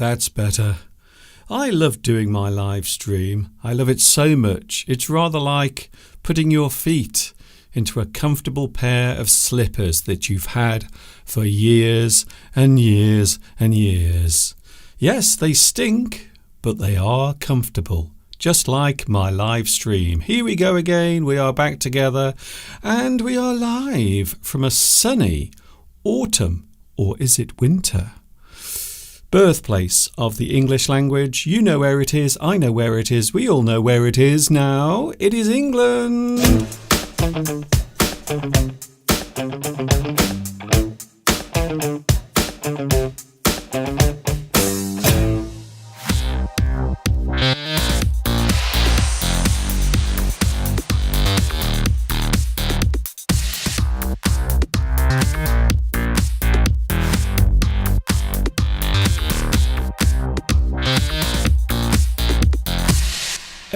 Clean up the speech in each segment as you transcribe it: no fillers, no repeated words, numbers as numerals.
That's better. I love doing my live stream. I love it so much. It's rather like putting your feet into a comfortable pair of slippers that you've had for years and years and years. Yes, they stink, but they are comfortable. Just like my live stream. Here we go again. We are back together and we are live from a sunny autumn, or is it winter? Birthplace of the English language. You know where it is. I know where it is. We all know where it is now. It is England.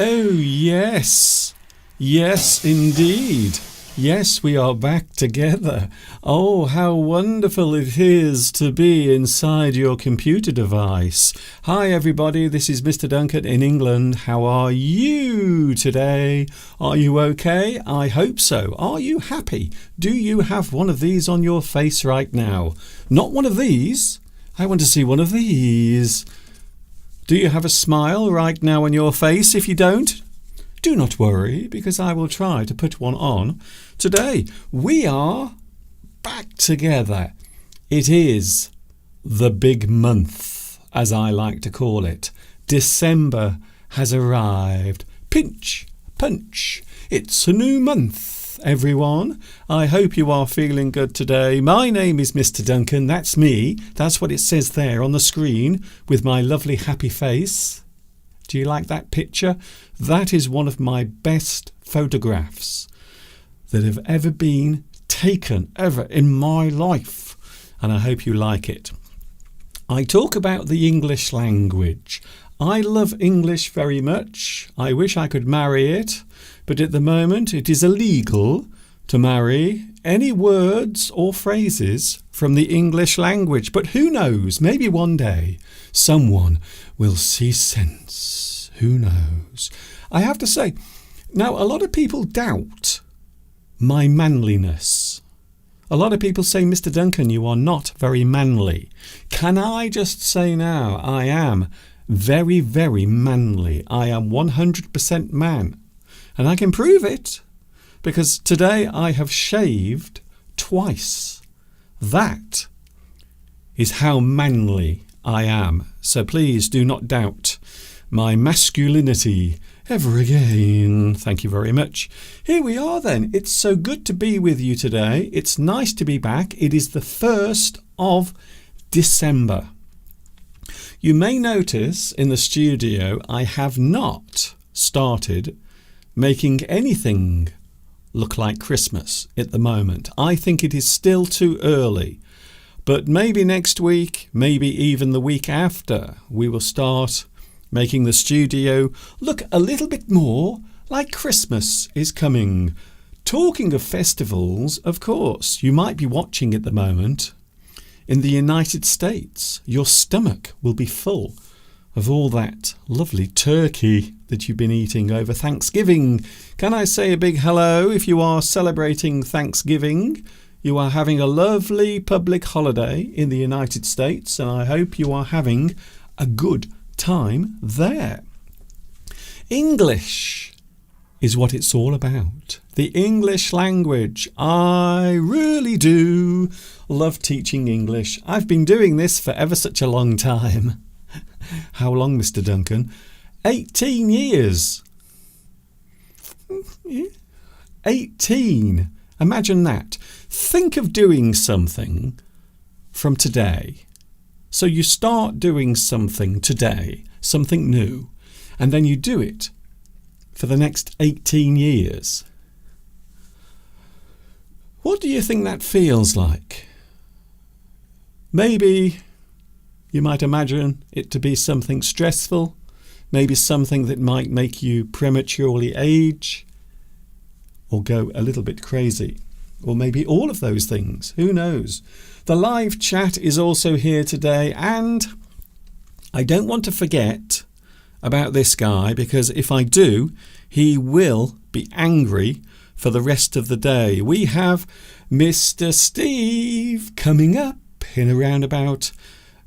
Oh, yes. Yes, indeed. Yes, we are back together. Oh, how wonderful it is to be inside your computer device. Hi, everybody. This is Mr. Duncan in England. How are you today? Are you okay? I hope so. Are you happy? Do you have one of these on your face right now? Not one of these. I want to see one of these. Do you have a smile right now on your face? If you don't, do not worry, because I will try to put one on today. We are back together. It is the big month, as I like to call it. December has arrived. Pinch, punch. It's a new month, everyone. I hope you are feeling good today. My name is Mr. Duncan. That's me. That's what it says there on the screen with my lovely happy face. Do you like that picture? That is one of my best photographs that have ever been taken ever in my life. And I hope you like it. I talk about the English language. I love English very much. I wish I could marry it. But at the moment it is illegal to marry any words or phrases from the English language. But who knows? Maybe one day someone will see sense. Who knows? I have to say, now a lot of people doubt my manliness. A lot of people say, Mr. Duncan, you are not very manly. Can I just say now, I am very, very manly. I am 100% man. And I can prove it because today I have shaved twice. That is how manly I am. So please do not doubt my masculinity ever again. Thank you very much. Here we are then. It's so good to be with you today. It's nice to be back. It is the 1st of December. You may notice in the studio I have not started making anything look like Christmas at the moment. I think it is still too early. But maybe next week, maybe even the week after, we will start making the studio look a little bit more like Christmas is coming. Talking of festivals, of course, you might be watching at the moment. In the United States, your stomach will be full of all that lovely turkey that you've been eating over Thanksgiving. Can I say a big hello if you are celebrating Thanksgiving? You are having a lovely public holiday in the United States, and I hope you are having a good time there. English is what it's all about. The English language. I really do love teaching English. I've been doing this for ever such a long time. How long, Mr. Duncan? 18 years. 18. Imagine that. Think of doing something from today. So you start doing something today, something new, and then you do it for the next 18 years. What do you think that feels like? Maybe you might imagine it to be something stressful, maybe something that might make you prematurely age or go a little bit crazy, or maybe all of those things. Who knows? The live chat is also here today, and I don't want to forget about this guy, because if I do, he will be angry for the rest of the day. We have Mr. Steve coming up in around about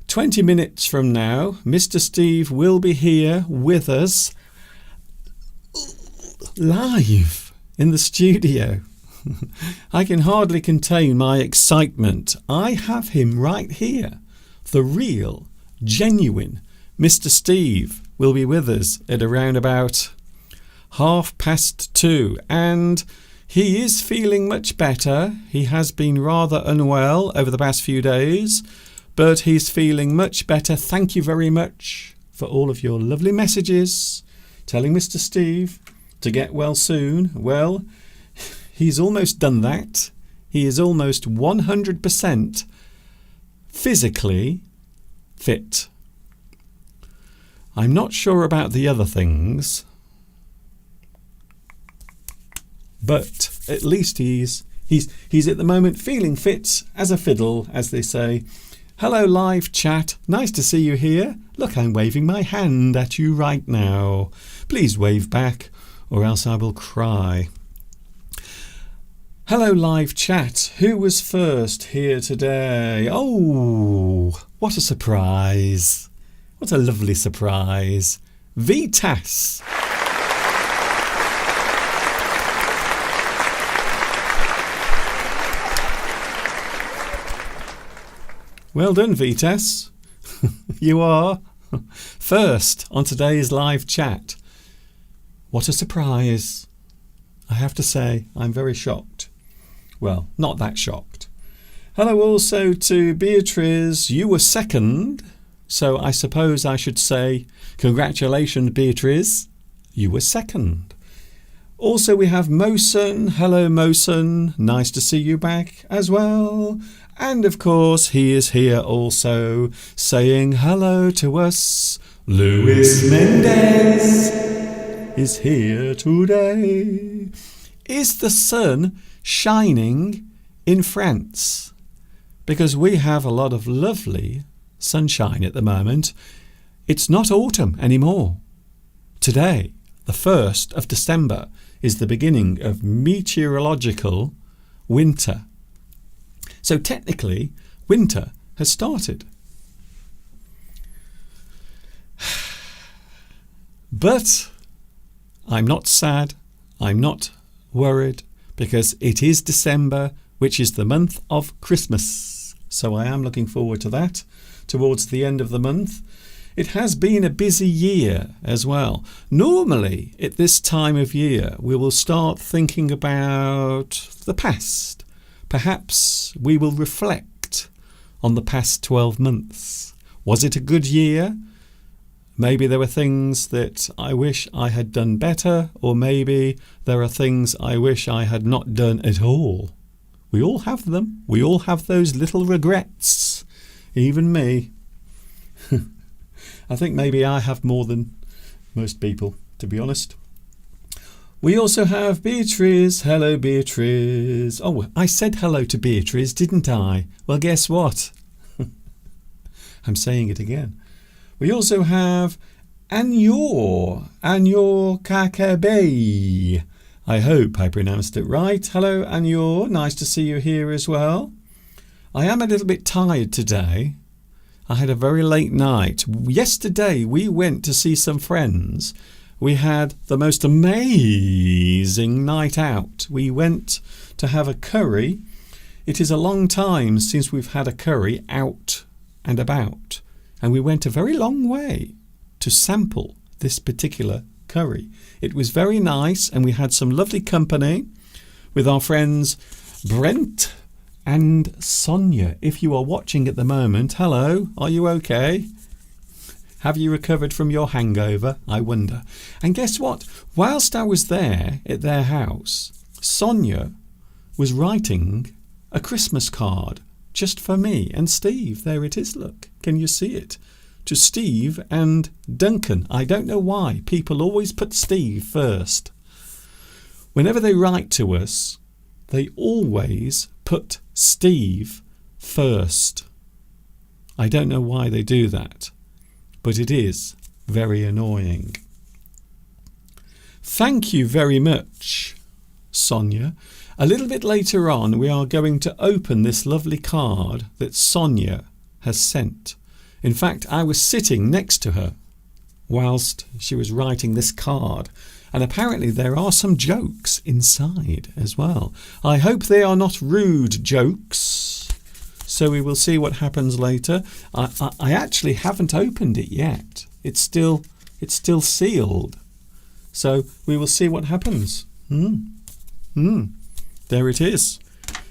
20 minutes from now. Mr. Steve will be here with us live in the studio. I can hardly contain my excitement. I have him right here. The real, genuine Mr. Steve will be with us at around about 2:30, and he is feeling much better. He has been rather unwell over the past few days, but he's feeling much better. Thank you very much for all of your lovely messages telling Mr. Steve to get well soon. Well, he's almost done that. He is almost 100% physically fit. I'm not sure about the other things, but at least he's at the moment feeling fit as a fiddle, as they say. Hello, live chat. Nice to see you here. Look, I'm waving my hand at you right now. Please wave back, or else I will cry. Hello, live chat. Who was first here today? Oh, what a surprise. What a lovely surprise. Vitas. Well done, Vitas. You are first on today's live chat. What a surprise. I have to say, I'm very shocked. Well, not that shocked. Hello also to Beatrice. You were second, so I suppose I should say congratulations, Beatrice. You were second. Also we have Mosen. Hello, Mosen. Nice to see you back as well. And of course he is here also saying hello to us. Luis Mendez is here today. Is the sun shining in France? Because we have a lot of lovely sunshine at the moment. It's not autumn anymore. Today, the 1st of December, is the beginning of meteorological winter. So technically, winter has started. But I'm not sad, I'm not worried, because it is December, which is the month of Christmas. So I am looking forward to that towards the end of the month. It has been a busy year as well. Normally, at this time of year, we will start thinking about the past. Perhaps we will reflect on the past 12 months. Was it a good year? Maybe there were things that I wish I had done better, or maybe there are things I wish I had not done at all. We all have them. We all have those little regrets. Even me. I think maybe I have more than most people, to be honest. We also have Beatrice. Hello, Beatrice. Oh, I said hello to Beatrice, didn't I? Well, guess what? I'm saying it again. We also have Anyor Kakebe. I hope I pronounced it right. Hello, Anyor. Nice to see you here as well. I am a little bit tired today. I had a very late night. Yesterday we went to see some friends. We had the most amazing night out. We went to have a curry. It is a long time since we've had a curry out and about. And we went a very long way to sample this particular curry. It was very nice, and we had some lovely company with our friends Brent and Sonia. If you are watching at the moment, hello, are you okay? Have you recovered from your hangover? I wonder. And guess what? Whilst I was there at their house, Sonia was writing a Christmas card just for me and Steve. There it is, look. Can you see it? To Steve and Duncan. I don't know why. People always put Steve first. Whenever they write to us, they always put Steve first. I don't know why they do that. but it is very annoying. Thank you very much, Sonia. A little bit later on we are going to open this lovely card that Sonia has sent. In fact, I was sitting next to her whilst she was writing this card, and apparently there are some jokes inside as well. I hope they are not rude jokes, so we will see what happens later. I actually haven't opened it yet. It's still sealed, so we will see what happens. There it is.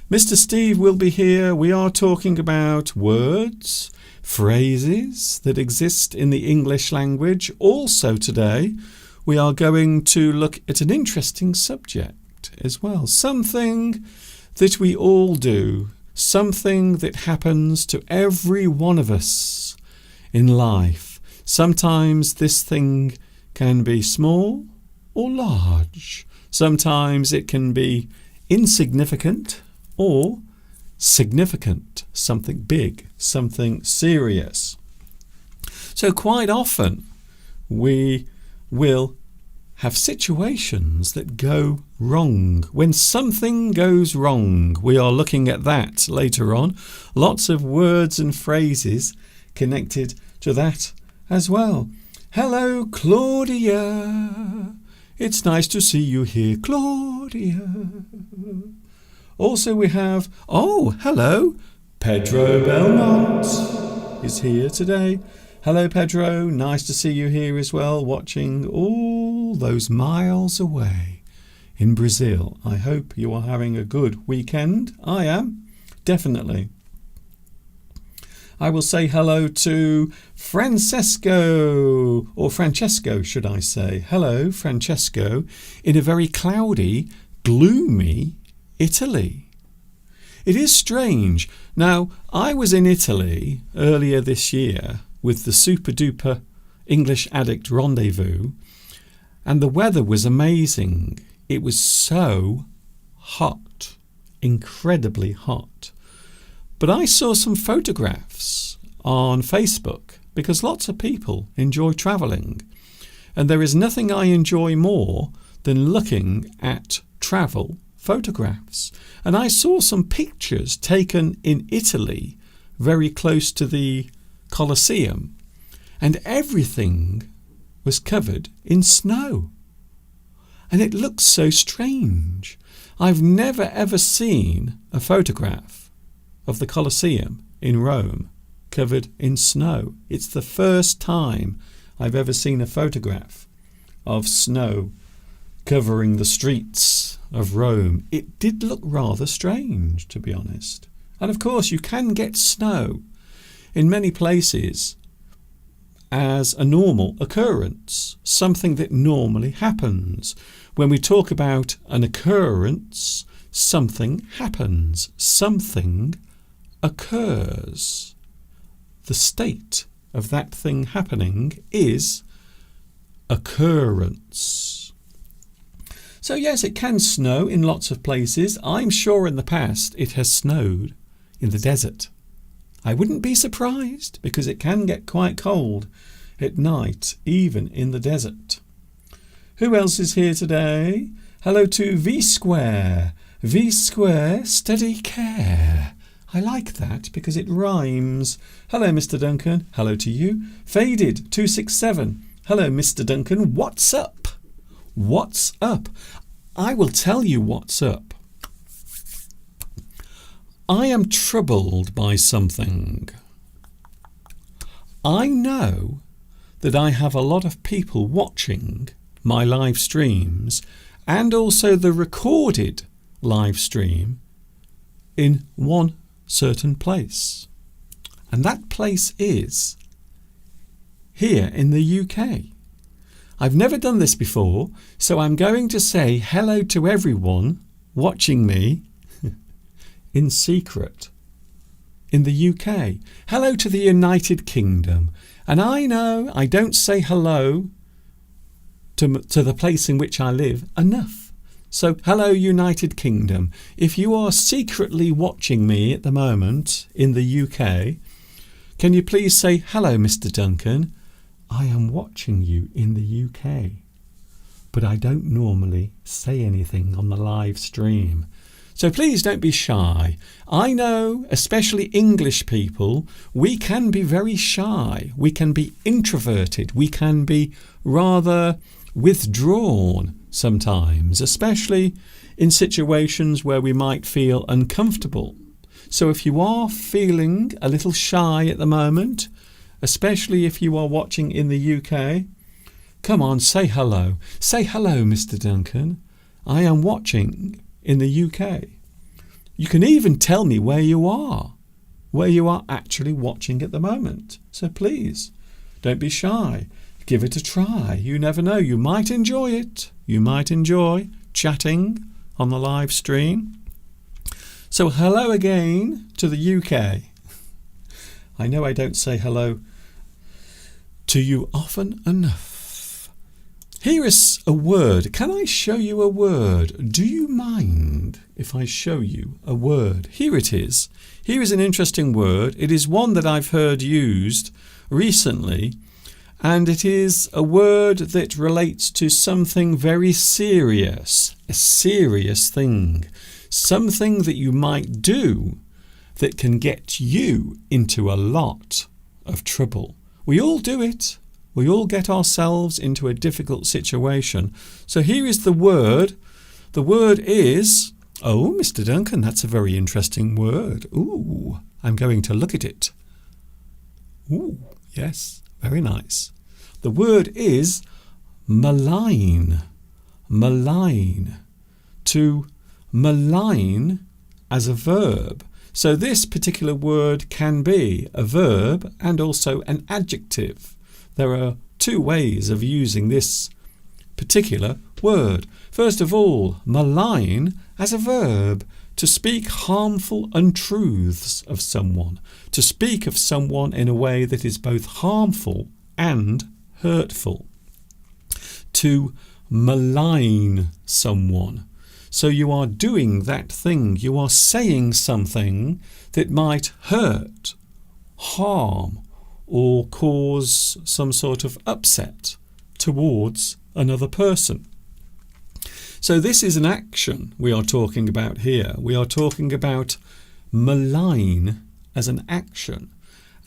Mr. Steve will be here. We are talking about words, phrases that exist in the English language. Also today we are going to look at an interesting subject as well. Something that we all do. Something that happens to every one of us in life. Sometimes this thing can be small or large. Sometimes it can be insignificant or significant, something big, something serious. So quite often we will have situations that go wrong. When something goes wrong, we are looking at that later on. Lots of words and phrases connected to that as well. Hello, Claudia. It's nice to see you here, Claudia. Also we have, hello, Pedro Belmont is here today. Hello, Pedro. Nice to see you here as well, watching all those miles away in Brazil. I hope you are having a good weekend. I am, definitely. I will say hello to Francesco, or Francesco, should I say. Hello, Francesco, in a very cloudy, gloomy Italy. It is strange. Now, I was in Italy earlier this year with the Super Duper English Addict Rendezvous, and the weather was amazing. It was so hot, incredibly hot. But I saw some photographs on Facebook because lots of people enjoy travelling, and there is nothing I enjoy more than looking at travel photographs. And I saw some pictures taken in Italy very close to the Colosseum, and everything was covered in snow. And it looks so strange. I've never ever seen a photograph of the Colosseum in Rome covered in snow. It's the first time I've ever seen a photograph of snow covering the streets of Rome. It did look rather strange, to be honest. And of course you can get snow in many places as a normal occurrence, something that normally happens. When we talk about an occurrence, something happens, something occurs. The state of that thing happening is occurrence. So yes, it can snow in lots of places. I'm sure in the past it has snowed in the desert. I wouldn't be surprised because it can get quite cold at night, even in the desert. Who else is here today? Hello to V Square. V Square, steady care. I like that because it rhymes. Hello, Mr. Duncan. Hello to you. Faded 267. Hello, Mr. Duncan. What's up? What's up? I will tell you what's up. I am troubled by something. I know that I have a lot of people watching my live streams and also the recorded live stream in one certain place. And that place is here in the UK. I've never done this before, so I'm going to say hello to everyone watching me in secret in the UK. Hello to the United Kingdom. And I know I don't say hello to the place in which I live enough. So hello, United Kingdom. If you are secretly watching me at the moment in the UK, can you please say hello, Mr. Duncan? I am watching you in the UK, but I don't normally say anything on the live stream. So please don't be shy. I know, especially English people, we can be very shy. We can be introverted. We can be rather withdrawn sometimes, especially in situations where we might feel uncomfortable. So if you are feeling a little shy at the moment, especially if you are watching in the UK, come on, say hello. Say hello, Mr. Duncan. I am watching in the UK. You can even tell me where you are actually watching at the moment. So please, don't be shy. Give it a try. You never know. You might enjoy it. You might enjoy chatting on the live stream. So hello again to the UK. I know I don't say hello to you often enough. Here is a word. Can I show you a word? Do you mind if I show you a word? Here it is. Here is an interesting word. It is one that I've heard used recently, and it is a word that relates to something very serious, a serious thing, something that you might do that can get you into a lot of trouble. We all do it. We all get ourselves into a difficult situation. So here is the word. The word is, oh, Mr. Duncan, that's a very interesting word. Ooh, I'm going to look at it. Ooh, yes, very nice. The word is malign. Malign. To malign as a verb. So this particular word can be a verb and also an adjective. There are two ways of using this particular word. First of all, malign as a verb, to speak harmful untruths of someone, to speak of someone in a way that is both harmful and hurtful. To malign someone. So you are doing that thing, you are saying something that might hurt, harm, or cause some sort of upset towards another person. So this is an action we are talking about here. We are talking about malign as an action.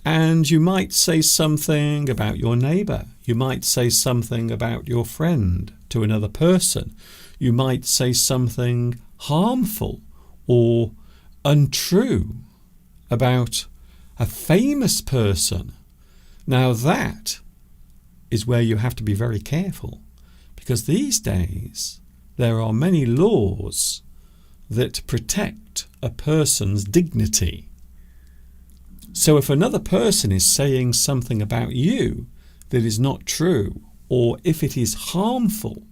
And you might say something about your neighbour. You might say something about your friend to another person. You might say something harmful or untrue about a famous person. Now that is where you have to be very careful, because these days there are many laws that protect a person's dignity. So if another person is saying something about you that is not true, or if it is harmful,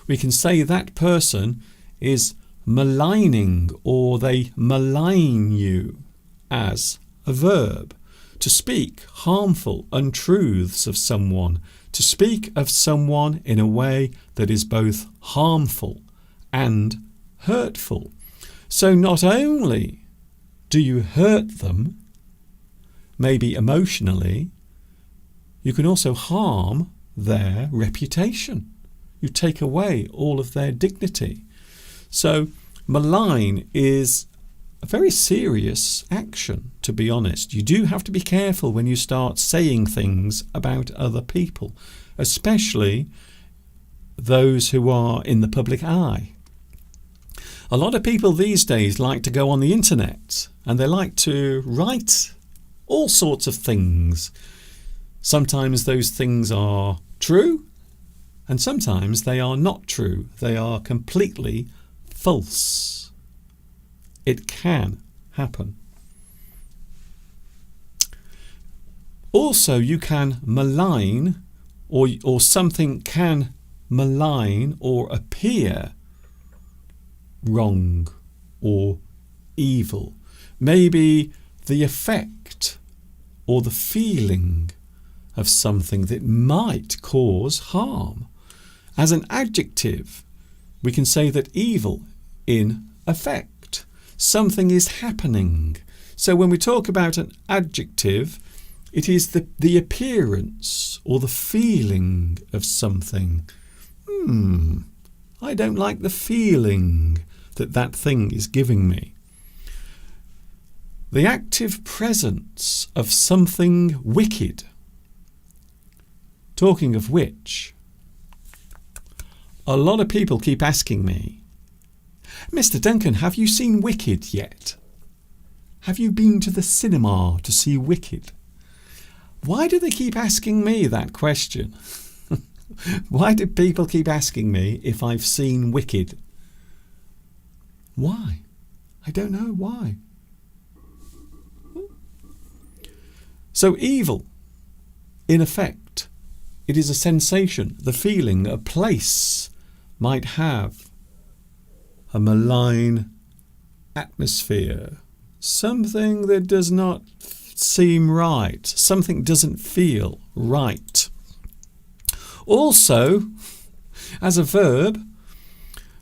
we can say that person is maligning, or they malign you as a verb. To speak harmful untruths of someone, to speak of someone in a way that is both harmful and hurtful. So not only do you hurt them, maybe emotionally, you can also harm their reputation. You take away all of their dignity. So malign is a very serious action, to be honest. You do have to be careful when you start saying things about other people, especially those who are in the public eye. A lot of people these days like to go on the internet and they like to write all sorts of things. Sometimes those things are true and sometimes they are not true. They are completely false. It can happen. Also, you can malign, or something can malign or appear wrong or evil. Maybe the effect or the feeling of something that might cause harm. As an adjective, we can say that evil in effect. Something is happening. So when we talk about an adjective, It is the appearance or the feeling of something. I don't like the feeling that thing is giving me. The active presence of something wicked. Talking of which, a lot of people keep asking me, Mr. Duncan, have you seen Wicked yet? Have you been to the cinema to see Wicked? Why do they keep asking me that question? Why do people keep asking me if I've seen Wicked? Why? I don't know why. So evil, in effect, it is a sensation, the feeling a place might have a malign atmosphere, something that does not seem right, something doesn't feel right. Also, as a verb,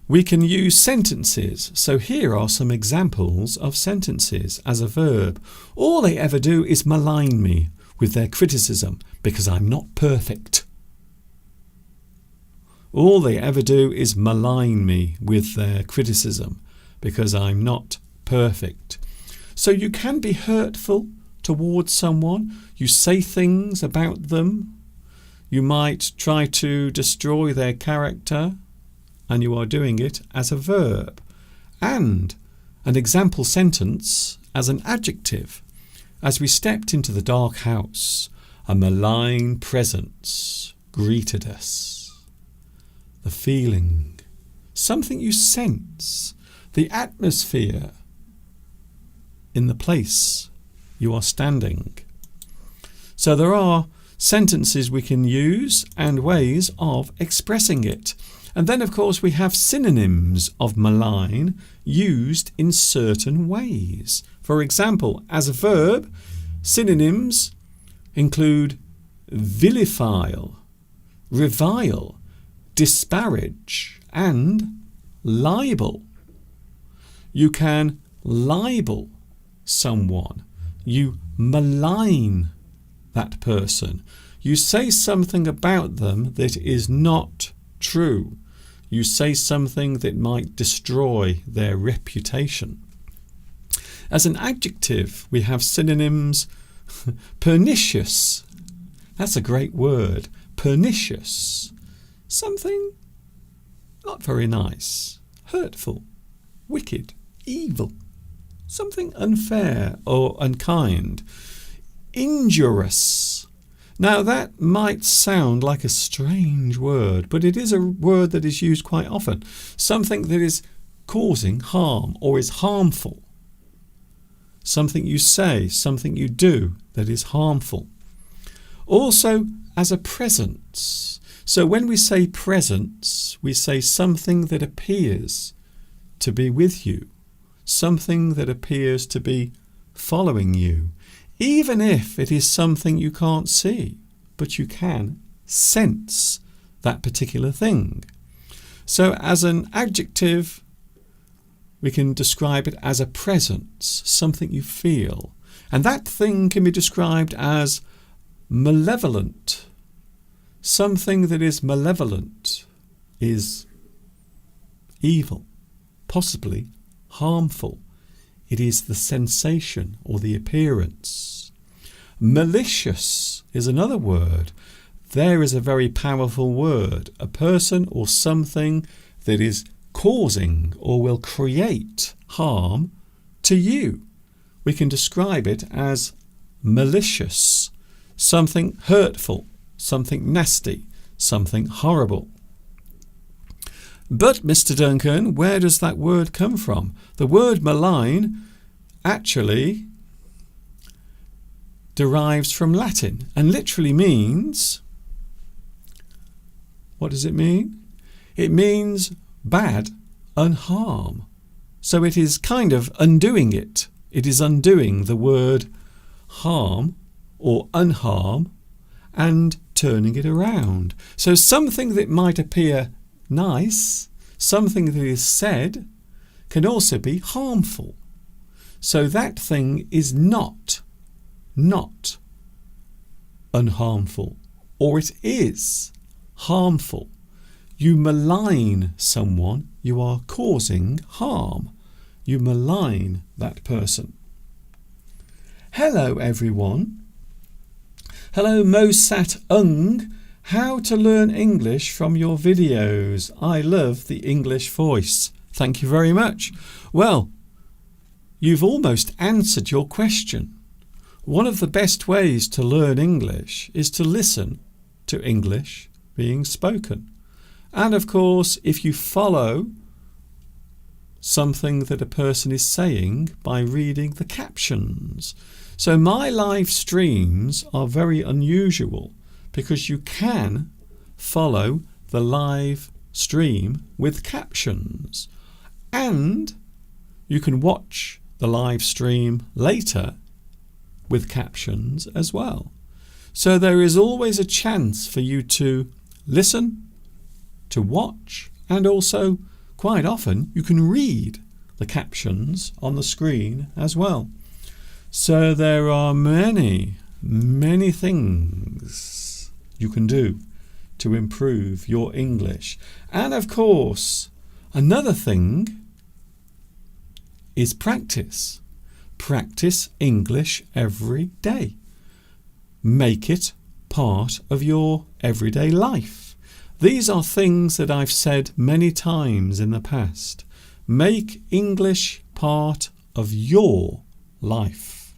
we can use sentences. So here are some examples of sentences as a verb. All they ever do is malign me with their criticism because I'm not perfect. All they ever do is malign me with their criticism because I'm not perfect. So you can be hurtful towards someone. You say things about them. You might try to destroy their character, and you are doing it as a verb. And an example sentence as an adjective. As we stepped into the dark house, a malign presence greeted us. The feeling, something you sense, the atmosphere in the place you are standing. So there are sentences we can use and ways of expressing it. And then, of course, we have synonyms of malign used in certain ways. For example, as a verb, synonyms include vilify, revile, disparage, and libel. You can libel someone. You malign that person. You say something about them that is not true. You say something that might destroy their reputation. As an adjective, we have synonyms. Pernicious. That's a great word. Pernicious. Something not very nice. Hurtful. Wicked. Evil. Something unfair or unkind. Injurious. Now that might sound like a strange word, but it is a word that is used quite often. Something that is causing harm or is harmful. Something you say, something you do that is harmful. Also as a presence. So when we say presence, we say something that appears to be with you. Something that appears to be following you. Even if it is something you can't see, but you can sense that particular thing. So as an adjective, we can describe it as a presence, something you feel. And that thing can be described as malevolent. Something that is malevolent is evil, possibly harmful. It is the sensation or the appearance. Malicious is another word. There is a very powerful word. A person or something that is causing or will create harm to you. We can describe it as malicious. Something hurtful, something nasty, something horrible. But, Mr. Duncan, where does that word come from? The word malign actually derives from Latin and literally means, what does it mean? It means bad and harm. So it is kind of undoing it. It is undoing the word harm or unharm and turning it around. So something that might appear nice, something that is said, can also be harmful. So that thing is not unharmful, or it is harmful. You malign someone, you are causing harm. You malign that person. Hello everyone. Hello Mosat Ung. How to learn English from your videos. I love the English voice. Thank you very much. Well, you've almost answered your question. One of the best ways to learn English is to listen to English being spoken. And of course, if you follow something that a person is saying by reading the captions. So my live streams are very unusual because you can follow the live stream with captions. And you can watch the live stream later with captions as well. So there is always a chance for you to listen, to watch, and also quite often you can read the captions on the screen as well. So there are many things you can do to improve your English. And of course, another thing is practice. Practice English every day. Make it part of your everyday life. These are things that I've said many times in the past. Make English part of your life.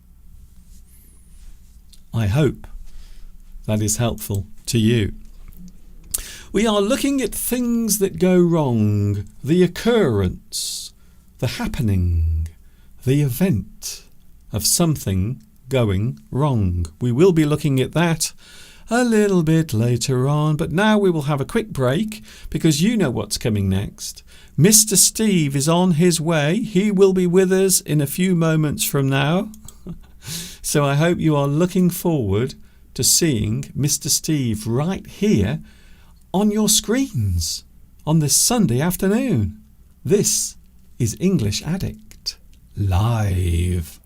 I hope that is helpful to you. We are looking at things that go wrong, the occurrence, the happening, the event of something going wrong. We will be looking at that a little bit later on, but now we will have a quick break because you know what's coming next. Mr. Steve is on his way. He will be with us in a few moments from now. So I hope you are looking forward to seeing Mr. Steve right here on your screens on this Sunday afternoon. This is English Addict Live.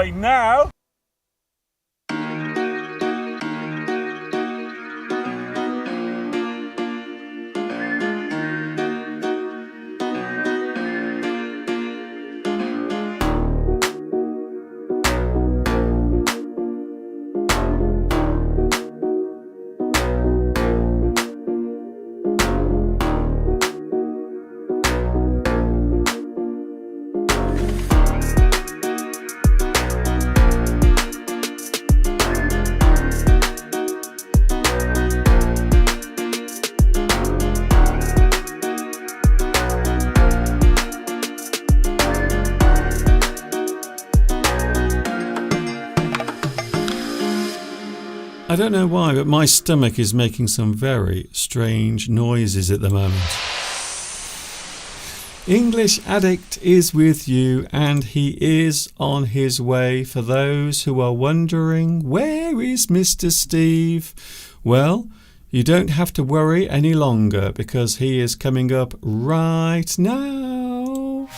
right now. I don't know why, but my stomach is making some very strange noises at the moment. English Addict is with you, and he is on his way. For those who are wondering, where is Mr. Steve? Well, you don't have to worry any longer, because he is coming up right now.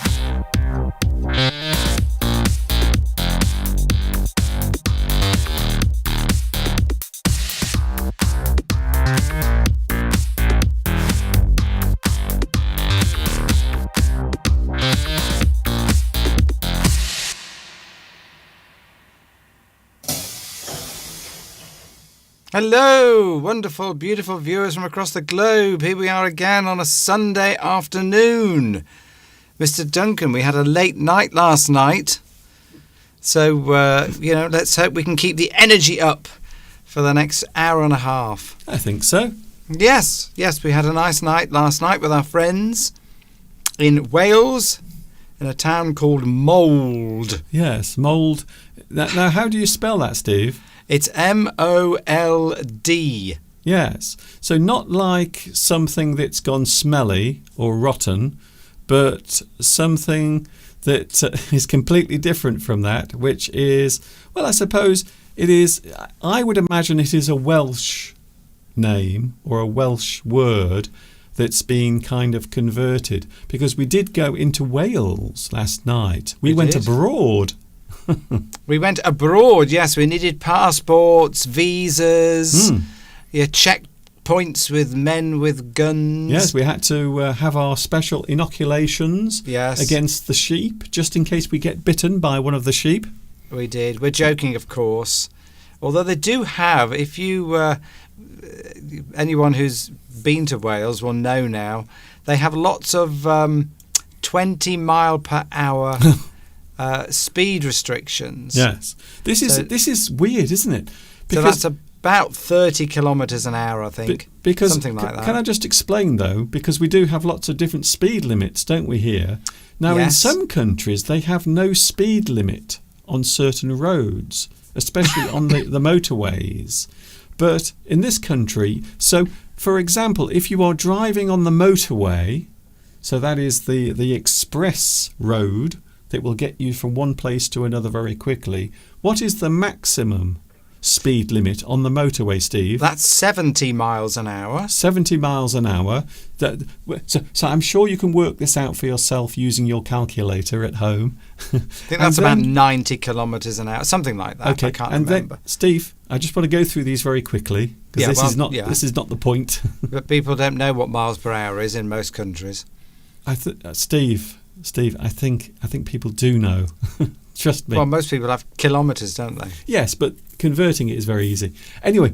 Hello, wonderful, beautiful viewers from across the globe. Here we are again on a Sunday afternoon. Mr. Duncan, we had a late night last night. So, let's hope we can keep the energy up for the next hour and a half. I think so. Yes, we had a nice night last night with our friends in Wales, in a town called Mold. Yes, Mold. Now, how do you spell that, Steve? It's M-O-L-D. Yes. So not like something that's gone smelly or rotten, but something that is completely different from that, which is, well, I suppose it is, I would imagine it is a Welsh name or a Welsh word that's been kind of converted, because we did go into Wales last night. We went abroad. We went abroad, yes. We needed passports, visas, checkpoints with men with guns. Yes, we had to have our special inoculations against the sheep, just in case we get bitten by one of the sheep. We did. We're joking, of course. Although they do have, if you, anyone who's been to Wales will know now, they have lots of 20 mile per hour speed restrictions. Yes, this is weird, isn't it? Because so that's about 30 kilometres an hour, I think. Because something like that. Can I just explain though? Because we do have lots of different speed limits, don't we? Here now, in some countries, they have no speed limit on certain roads, especially on the motorways. But in this country, so for example, if you are driving on the motorway, so that is the express road that will get you from one place to another very quickly. What is the maximum speed limit on the motorway, Steve? That's 70 miles an hour. 70 miles an hour. So I'm sure you can work this out for yourself using your calculator at home. I think that's about 90 kilometres an hour, something like that. Okay. I can't And remember. then, Steve, I just want to go through these very quickly, because this is not the point. But people don't know what miles per hour is in most countries. Steve, I think people do know. Trust me. Well, most people have kilometres, don't they? Yes, but converting it is very easy. Anyway.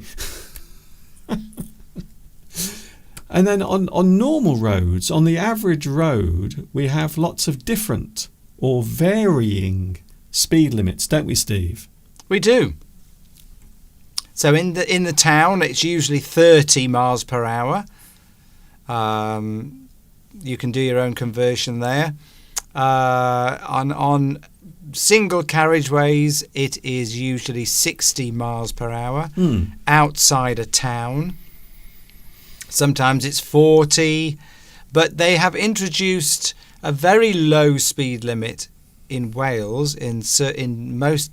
And then on normal roads, on the average road, we have lots of different or varying speed limits, don't we, Steve? We do. So in the town, it's usually 30 miles per hour. You can do your own conversion there. On single carriageways, it is usually 60 miles per hour outside a town. Sometimes it's 40, but they have introduced a very low speed limit in Wales, in most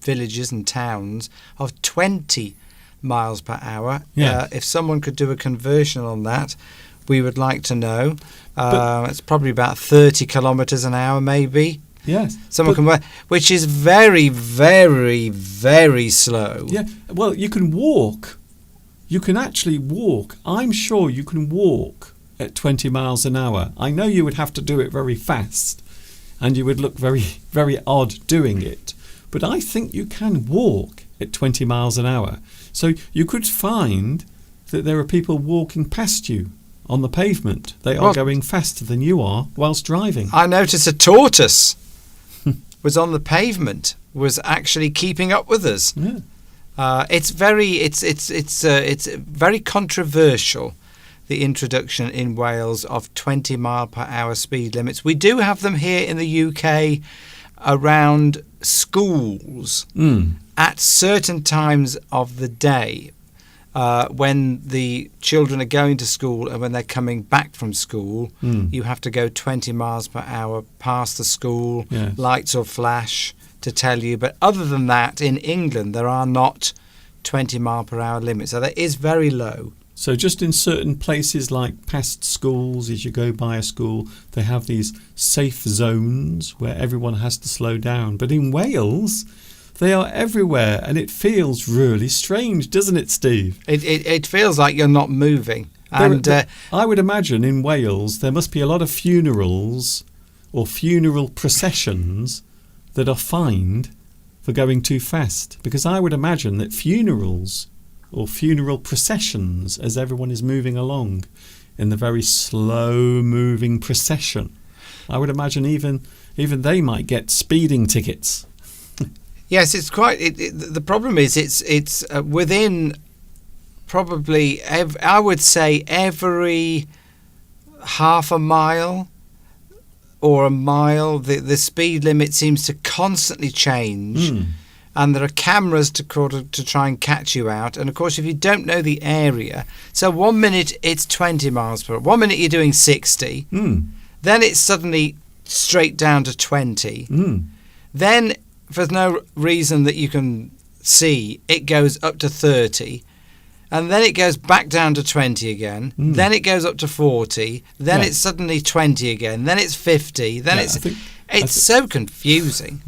villages and towns, of 20 miles per hour. Yeah. If someone could do a conversion on that, we would like to know. It's probably about 30 kilometres an hour, maybe. Yes. Someone can wear, which is very, very, very slow. Yeah. Well, you can walk. You can actually walk. I'm sure you can walk at 20 miles an hour. I know you would have to do it very fast, and you would look very, very odd doing it. But I think you can walk at 20 miles an hour. So you could find that there are people walking past you on the pavement. They are going faster than you are whilst driving. I noticed a tortoise was on the pavement, was actually keeping up with us. Yeah. It's very controversial, the introduction in Wales of 20 mile per hour speed limits. We do have them here in the UK around schools at certain times of the day. When the children are going to school and when they're coming back from school, you have to go 20 miles per hour past the school, Yes. lights will flash to tell you. But other than that, in England, there are not 20 mile per hour limits. So that is very low. So just in certain places like past schools, as you go by a school, they have these safe zones where everyone has to slow down. But in Wales, they are everywhere, and it feels really strange, doesn't it, Steve? It feels like you're not moving. And I would imagine in Wales there must be a lot of funerals or funeral processions that are fined for going too fast. Because I would imagine that funerals or funeral processions, as everyone is moving along in the very slow-moving procession, I would imagine even they might get speeding tickets. yes, it's quite. The problem is it's within probably I would say every half a mile or a mile, the speed limit seems to constantly change. And there are cameras to try and catch you out. And of course, if you don't know the area, so 1 minute it's 20 miles per hour, 1 minute you're doing 60, then it's suddenly straight down to 20. Then, for no reason that you can see, it goes up to 30. And then it goes back down to 20 again. Then it goes up to 40. Then it's suddenly 20 again. Then it's 50. Then it's so confusing.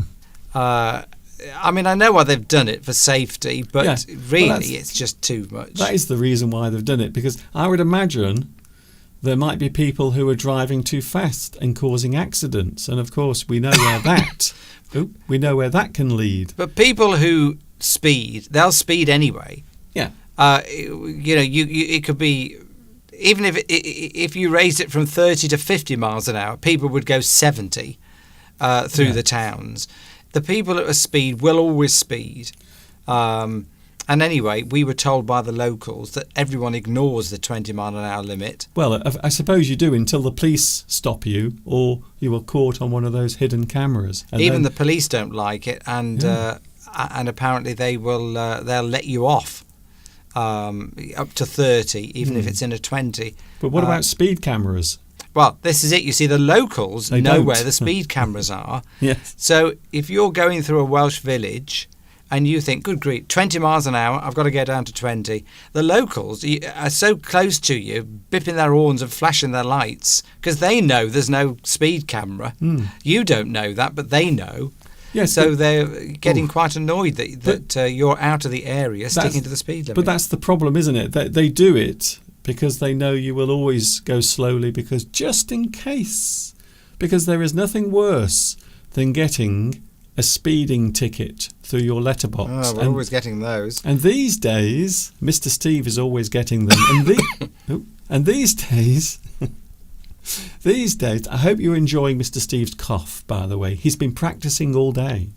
I mean, I know why they've done it for safety, but really it's just too much. That is the reason why they've done it, because I would imagine there might be people who are driving too fast and causing accidents. And of course, we know where that can lead. But people who speed, they'll speed anyway. Yeah. It could be, even if you raised it from 30 to 50 miles an hour, people would go 70 through the towns. The people at a speed will always speed. And anyway, we were told by the locals that everyone ignores the 20 mile an hour limit. Well, I suppose you do until the police stop you or you are caught on one of those hidden cameras. And even the police don't like it, and apparently they'll let you off up to 30, even if it's in a 20. But what about speed cameras? Well, this is it. You see, the locals know where the speed cameras are. Yes. So if you're going through a Welsh village and you think, good grief, 20 miles an hour, I've got to go down to 20. The locals are so close to you, bipping their horns and flashing their lights, because they know there's no speed camera. You don't know that, but they know. Yes, so they're getting quite annoyed that you're out of the area, sticking to the speed limit. But that's the problem, isn't it? They do it because they know you will always go slowly, because just in case. Because there is nothing worse than getting a speeding ticket through your letterbox. Oh, we're always getting those. And these days, Mr. Steve is always getting them. And these days, I hope you're enjoying Mr. Steve's cough, by the way. He's been practicing all day.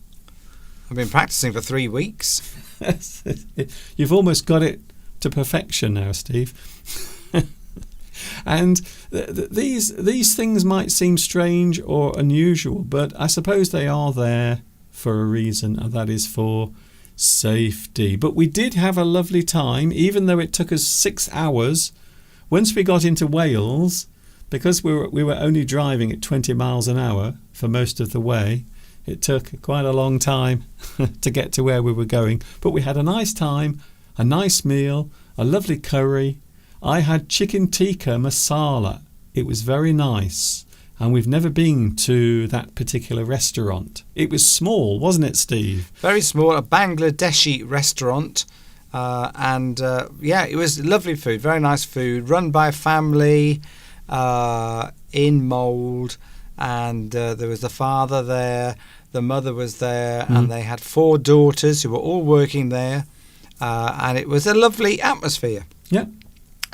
I've been practicing for 3 weeks. You've almost got it to perfection now, Steve. And these things might seem strange or unusual, but I suppose they are there for a reason, and that is for safety. But we did have a lovely time, even though it took us 6 hours. Once we got into Wales, because we were only driving at 20 miles an hour for most of the way, it took quite a long time to get to where we were going. But we had a nice time, a nice meal, a lovely curry. I had chicken tikka masala. It was very nice. and we've never been to that particular restaurant. It was small, wasn't it, Steve? Very small, a Bangladeshi restaurant. It was lovely food, very nice food, run by a family in Mould. And there was the father there, the mother was there, and they had 4 daughters who were all working there. And it was a lovely atmosphere. Yeah.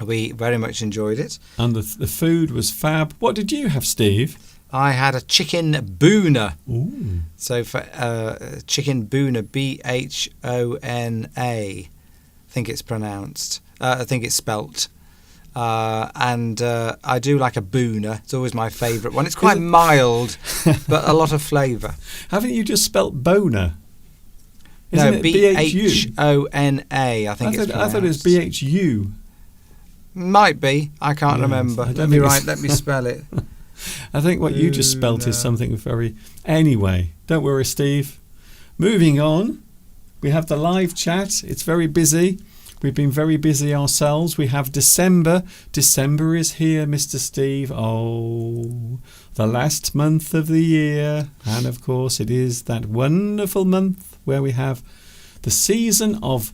We very much enjoyed it. And the food was fab. What did you have, Steve? I had a chicken boona. Ooh. So for chicken boona, Bhona, I think it's pronounced. I think it's spelt. I do like a boona. It's always my favourite one. It's quite mild, but a lot of flavour. Haven't you just spelt boner? No, Isn't it Bhona, I think it's pronounced. I thought it was BHU. Might be. I can't remember. Let me spell it. I think what you just spelt is something very... Anyway, don't worry, Steve. Moving on, we have the live chat. It's very busy. We've been very busy ourselves. We have December. December is here, Mr. Steve. Oh, the last month of the year. And of course, it is that wonderful month where we have the season of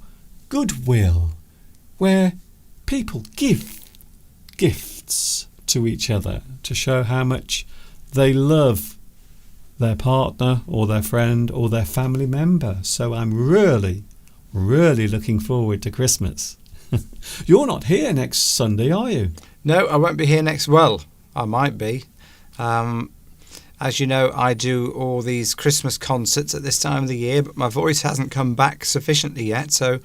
goodwill, where people give gifts to each other to show how much they love their partner or their friend or their family member. So I'm really looking forward to Christmas. You're not here next Sunday, are you? No, I won't be here next. Well, I might be. As you know, I do all these Christmas concerts at this time of the year, but my voice hasn't come back sufficiently yet. So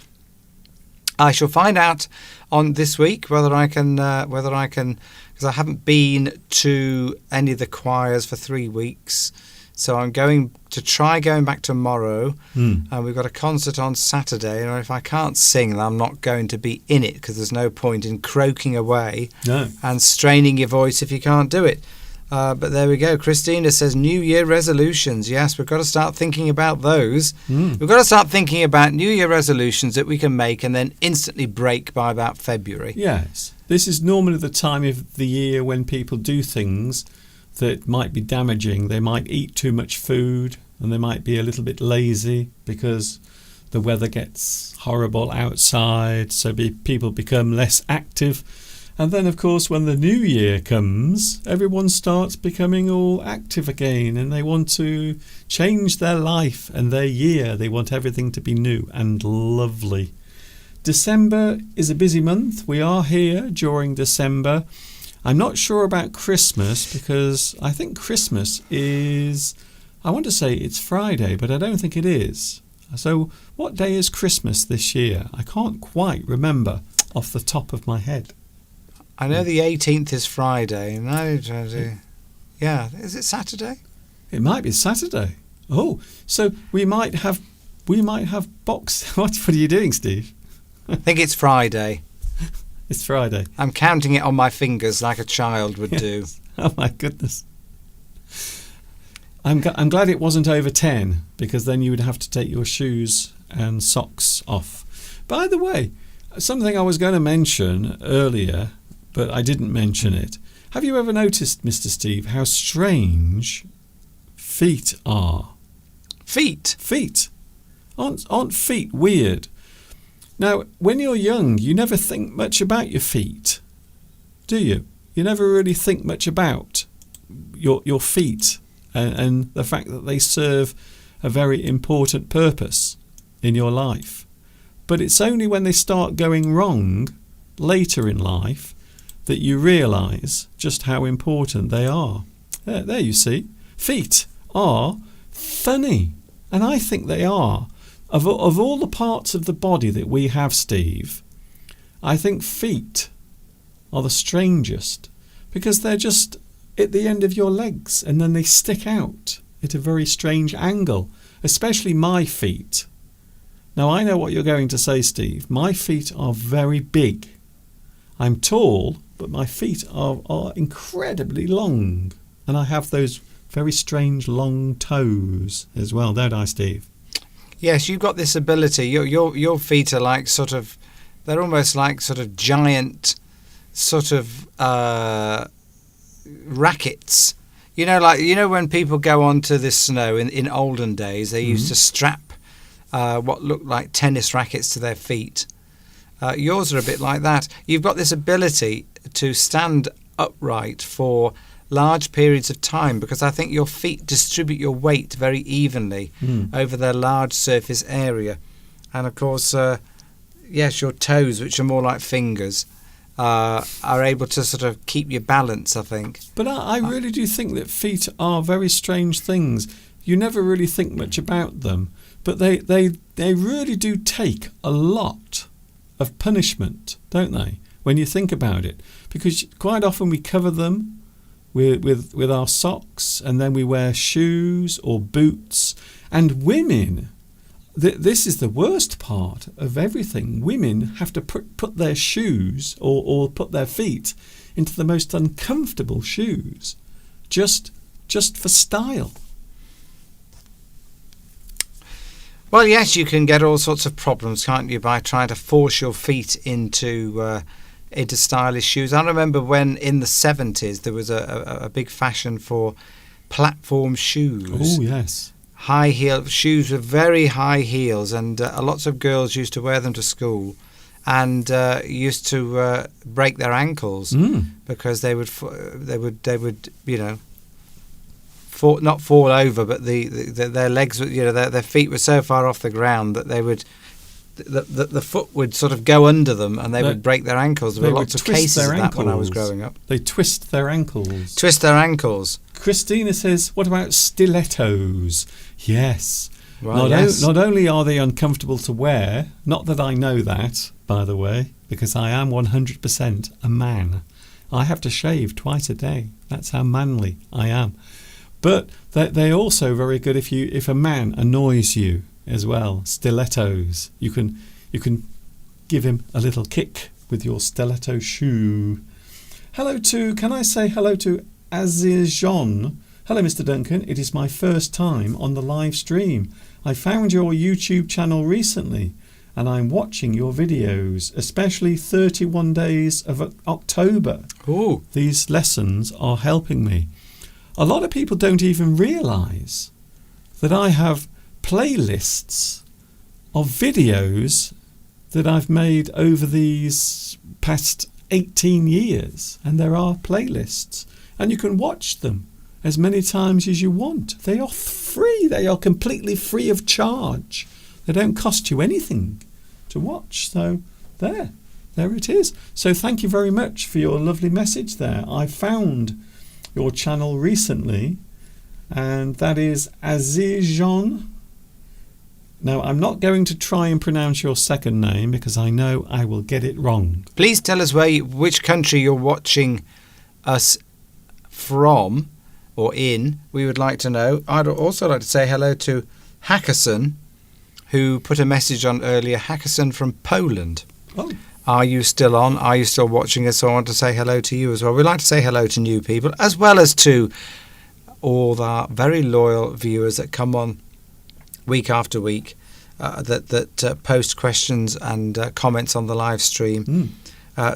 I shall find out on this week whether I can, because I haven't been to any of the choirs for 3 weeks. So I'm going to try going back tomorrow, and we've got a concert on Saturday. And if I can't sing, then I'm not going to be in it, because there's no point in croaking away and straining your voice if you can't do it. But there we go. Christina says New Year resolutions. Yes, we've got to start thinking about those. We've got to start thinking about New Year resolutions that we can make and then instantly break by about February. Yes. This is normally the time of the year when people do things that might be damaging. They might eat too much food, and they might be a little bit lazy because the weather gets horrible outside, so people become less active. And then, of course, when the new year comes, everyone starts becoming all active again, and they want to change their life and their year. They want everything to be new and lovely. December is a busy month. We are here during December. I'm not sure about Christmas, because I think Christmas is, I want to say it's Friday, but I don't think it is. So what day is Christmas this year? I can't quite remember off the top of my head. I know the 18th is Friday. Yeah, is it Saturday? It might be Saturday. Oh, so we might have box. What are you doing, Steve? I think it's Friday. It's Friday. I'm counting it on my fingers like a child would do. Oh my goodness. I'm glad it wasn't over 10, because then you would have to take your shoes and socks off. By the way, something I was going to mention earlier, but I didn't mention it. Have you ever noticed, Mr. Steve, how strange feet are? Feet? Feet. Aren't feet weird? Now, when you're young, you never think much about your feet, do you? You never really think much about your feet and the fact that they serve a very important purpose in your life. But it's only when they start going wrong later in life that you realise just how important they are. There you see. Feet are funny, and I think they are. Of all the parts of the body that we have, Steve, I think feet are the strangest, because they're just at the end of your legs, and then they stick out at a very strange angle, especially my feet. Now, I know what you're going to say, Steve. My feet are very big. I'm tall, but my feet are incredibly long, and I have those very strange long toes as well, don't I, Steve? Yes, you've got this ability. Your feet are like they're almost like sort of giant rackets. When people go onto this snow in olden days, they used to strap what looked like tennis rackets to their feet. Yours are a bit like that. You've got this ability to stand upright for large periods of time because I think your feet distribute your weight very evenly over their large surface area. And of course, yes, your toes, which are more like fingers, are able to sort of keep your balance, I think. But I really do think that feet are very strange things. You never really think much about them, but they really do take a lot of punishment, don't they, when you think about it? Because quite often we cover them with our socks, and then we wear shoes or boots. And women, this is the worst part of everything. Women have to put their shoes or put their feet into the most uncomfortable shoes just for style. Well, yes, you can get all sorts of problems, can't you, by trying to force your feet into stylish shoes. I remember when in the 70s there was a big fashion for platform shoes. Oh, yes. High heel shoes with very high heels, and lots of girls used to wear them to school, and used to break their ankles because they would not fall over, but their legs, their feet were so far off the ground that they would. The foot would sort of go under them, and they would break their ankles. There were lots of cases of that when I was growing up. They twist their ankles. Twist their ankles. Christina says, what about stilettos? Yes. Well, yes. Not only are they uncomfortable to wear, not that I know that, by the way, because I am 100% a man. I have to shave twice a day. That's how manly I am. But they're also very good if a man annoys you as well. Stilettos. You can give him a little kick with your stiletto shoe. Can I say hello to Aziz-Jean? Hello, Mr. Duncan. It is my first time on the live stream. I found your YouTube channel recently, and I'm watching your videos, especially 31 Days of October. Ooh. These lessons are helping me. A lot of people don't even realise that I have playlists of videos that I've made over these past 18 years, and there are playlists, and you can watch them as many times as you want. They are free. They are completely free of charge. They don't cost you anything to watch. So there it is. So thank you very much for your lovely message there. I found your channel recently, and that is Aziz-Jean. Now, I'm not going to try and pronounce your second name because I know I will get it wrong. Please tell us which country you're watching us from or in. We would like to know. I'd also like to say hello to Hackerson, who put a message on earlier. Hackerson from Poland. Oh. Are you still on? Are you still watching us? So I want to say hello to you as well. We'd like to say hello to new people, as well as to all our very loyal viewers that come on week after week, that post questions and comments on the live stream.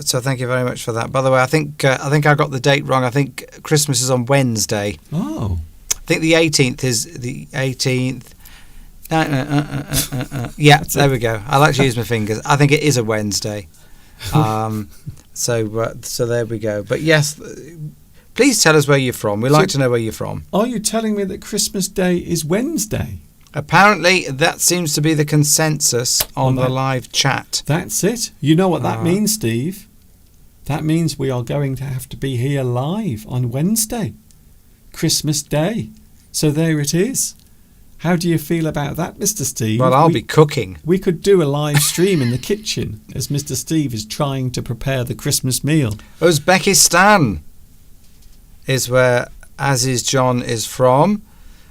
So thank you very much for that. By the way, I think I got the date wrong. I think Christmas is on Wednesday. Oh. I think the 18th is the 18th. Yeah, there we go. I like to use my fingers. I think it is a Wednesday. So there we go. But yes, please tell us where you're from. We'd like to know where you're from. Are you telling me that Christmas Day is Wednesday? Apparently, that seems to be the consensus on the live chat. That's it. You know what that means, Steve? That means we are going to have to be here live on Wednesday, Christmas Day. So there it is. How do you feel about that, Mr. Steve? Well, I'll be cooking. We could do a live stream in the kitchen as Mr. Steve is trying to prepare the Christmas meal. Uzbekistan is where Aziz-Jean is from.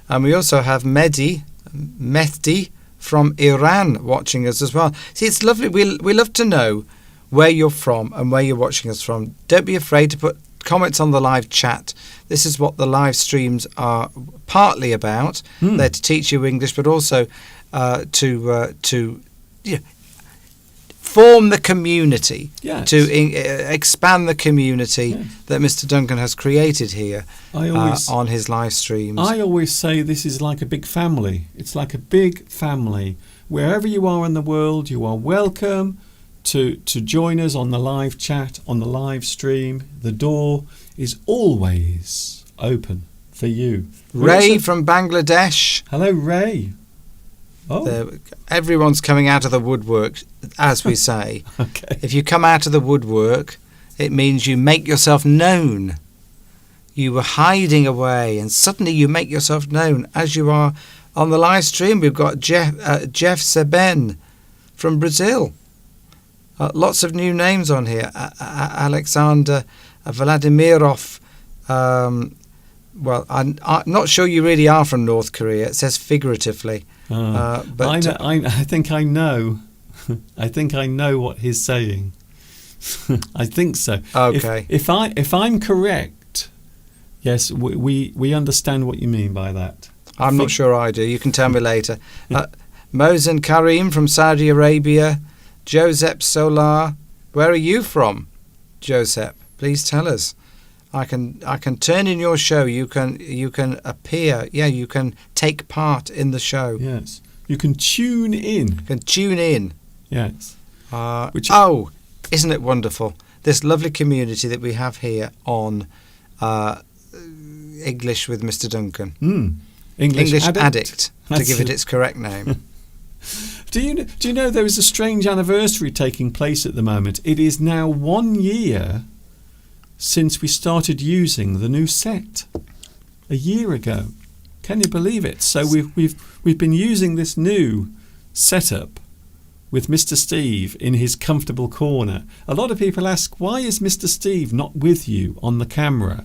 And we also have Mehdi from Iran watching us as well. See, it's lovely. We love to know where you're from and where you're watching us from. Don't be afraid to put comments on the live chat. This is what the live streams are partly about. They're to teach you English, but also to form the community, Yes. to expand the community Yes. that Mr. Duncan has created here on his live streams. I always say this is like a big family. It's like a big family. Wherever you are in the world, you are welcome to join us on the live chat, on the live stream. The door is always open for you. Ray from Bangladesh. Hello, Ray. Oh, Everyone's coming out of the woodwork, as we say. okay. If you come out of the woodwork, it means you make yourself known. You were hiding away, and suddenly you make yourself known. As you are on the live stream, we've got Jeff Seben from Brazil. Lots of new names on here. Alexander Vladimirov. Well, I'm not sure you really are from North Korea. It says figuratively. But I think I know. I think I know what he's saying. I think so. Okay. If I'm correct, yes, we understand what you mean by that. I'm not sure I do. You can tell me later. Mosen Karim from Saudi Arabia. Josep Solar. Where are you from, Josep? Please tell us. I can turn in your show. You can appear. Yeah, you can take part in the show. Yes, you can tune in. You can tune in. Yes. Isn't it wonderful? This lovely community that we have here on English with Mr. Duncan. English Addict to give it its correct name. Do you know there is a strange anniversary taking place at the moment? It is now 1 year since we started using the new set. A year ago. Can you believe it? So we've been using this new setup with Mr. Steve in his comfortable corner. A lot of people ask, why is Mr. Steve not with you on the camera?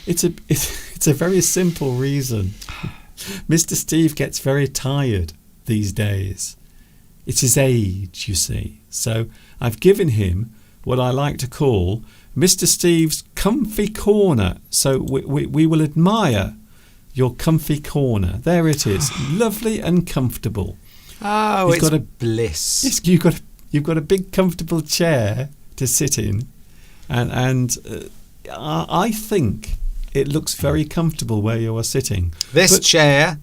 It's a very simple reason. Mr. Steve gets very tired these days. It's his age, you see. So I've given him what I like to call Mr. Steve's comfy corner. So we will admire your comfy corner. There it is, lovely and comfortable. Oh, it's bliss. You've got a big comfortable chair to sit in, and I think it looks very comfortable where you are sitting. This chair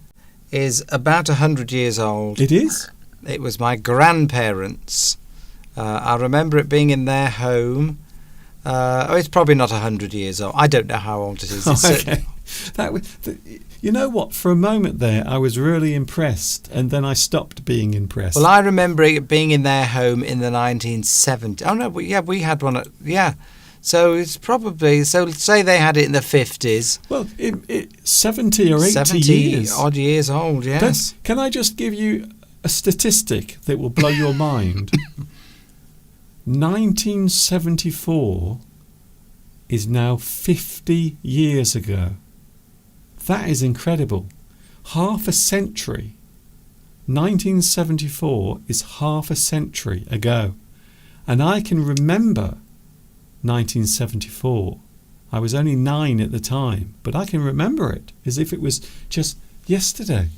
is about 100 years old. It is? It was my grandparents'. I remember it being in their home. It's probably not 100 years old. I don't know how old it is. Okay. You know what? For a moment there, I was really impressed, and then I stopped being impressed. Well, I remember it being in their home in the 1970s. Oh no, we had one. So it's probably, so say they had it in the 50s. Well, 70 or 80 years. 70 odd years old. Yes. Can I just give you a statistic that will blow your mind? 1974 is now 50 years ago. That is incredible. Half a century. 1974 is half a century ago. And I can remember 1974. I was only 9 at the time, but I can remember it as if it was just yesterday.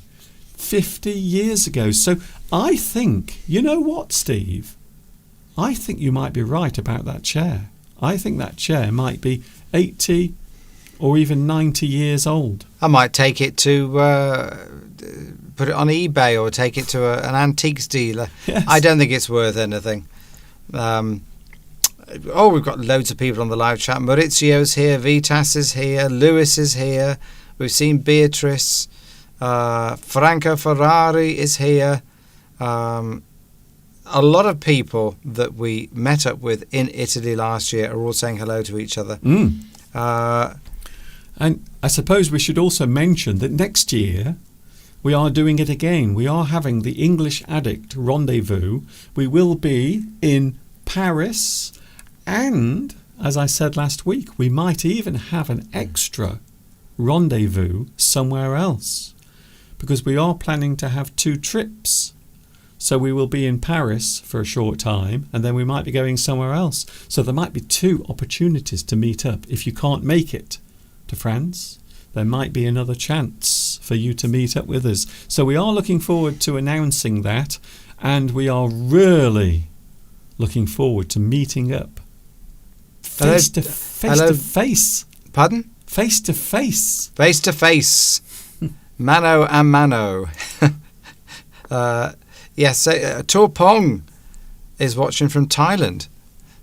50 years ago. So I think, you know what, Steve? I think you might be right about that chair. I think that chair might be 80 or even 90 years old. I might take it to put it on eBay or take it to an antiques dealer. Yes. I don't think it's worth anything. We've got loads of people on the live chat. Maurizio's here, Vitas is here, Lewis is here. We've seen Beatrice. Franco Ferrari is here. A lot of people that we met up with in Italy last year are all saying hello to each other. And I suppose we should also mention that next year we are doing it again. We are having the English Addict Rendezvous. We will be in Paris, and, as I said last week, we might even have an extra rendezvous somewhere else, because we are planning to have 2 trips. So we will be in Paris for a short time, and then we might be going somewhere else. So there might be 2 opportunities to meet up. If you can't make it to France, there might be another chance for you to meet up with us. So we are looking forward to announcing that, and we are really, looking forward to meeting up. Hello. Face to face. Pardon? Face to face. Face to face. Mano a mano. Yes, Torpong is watching from Thailand.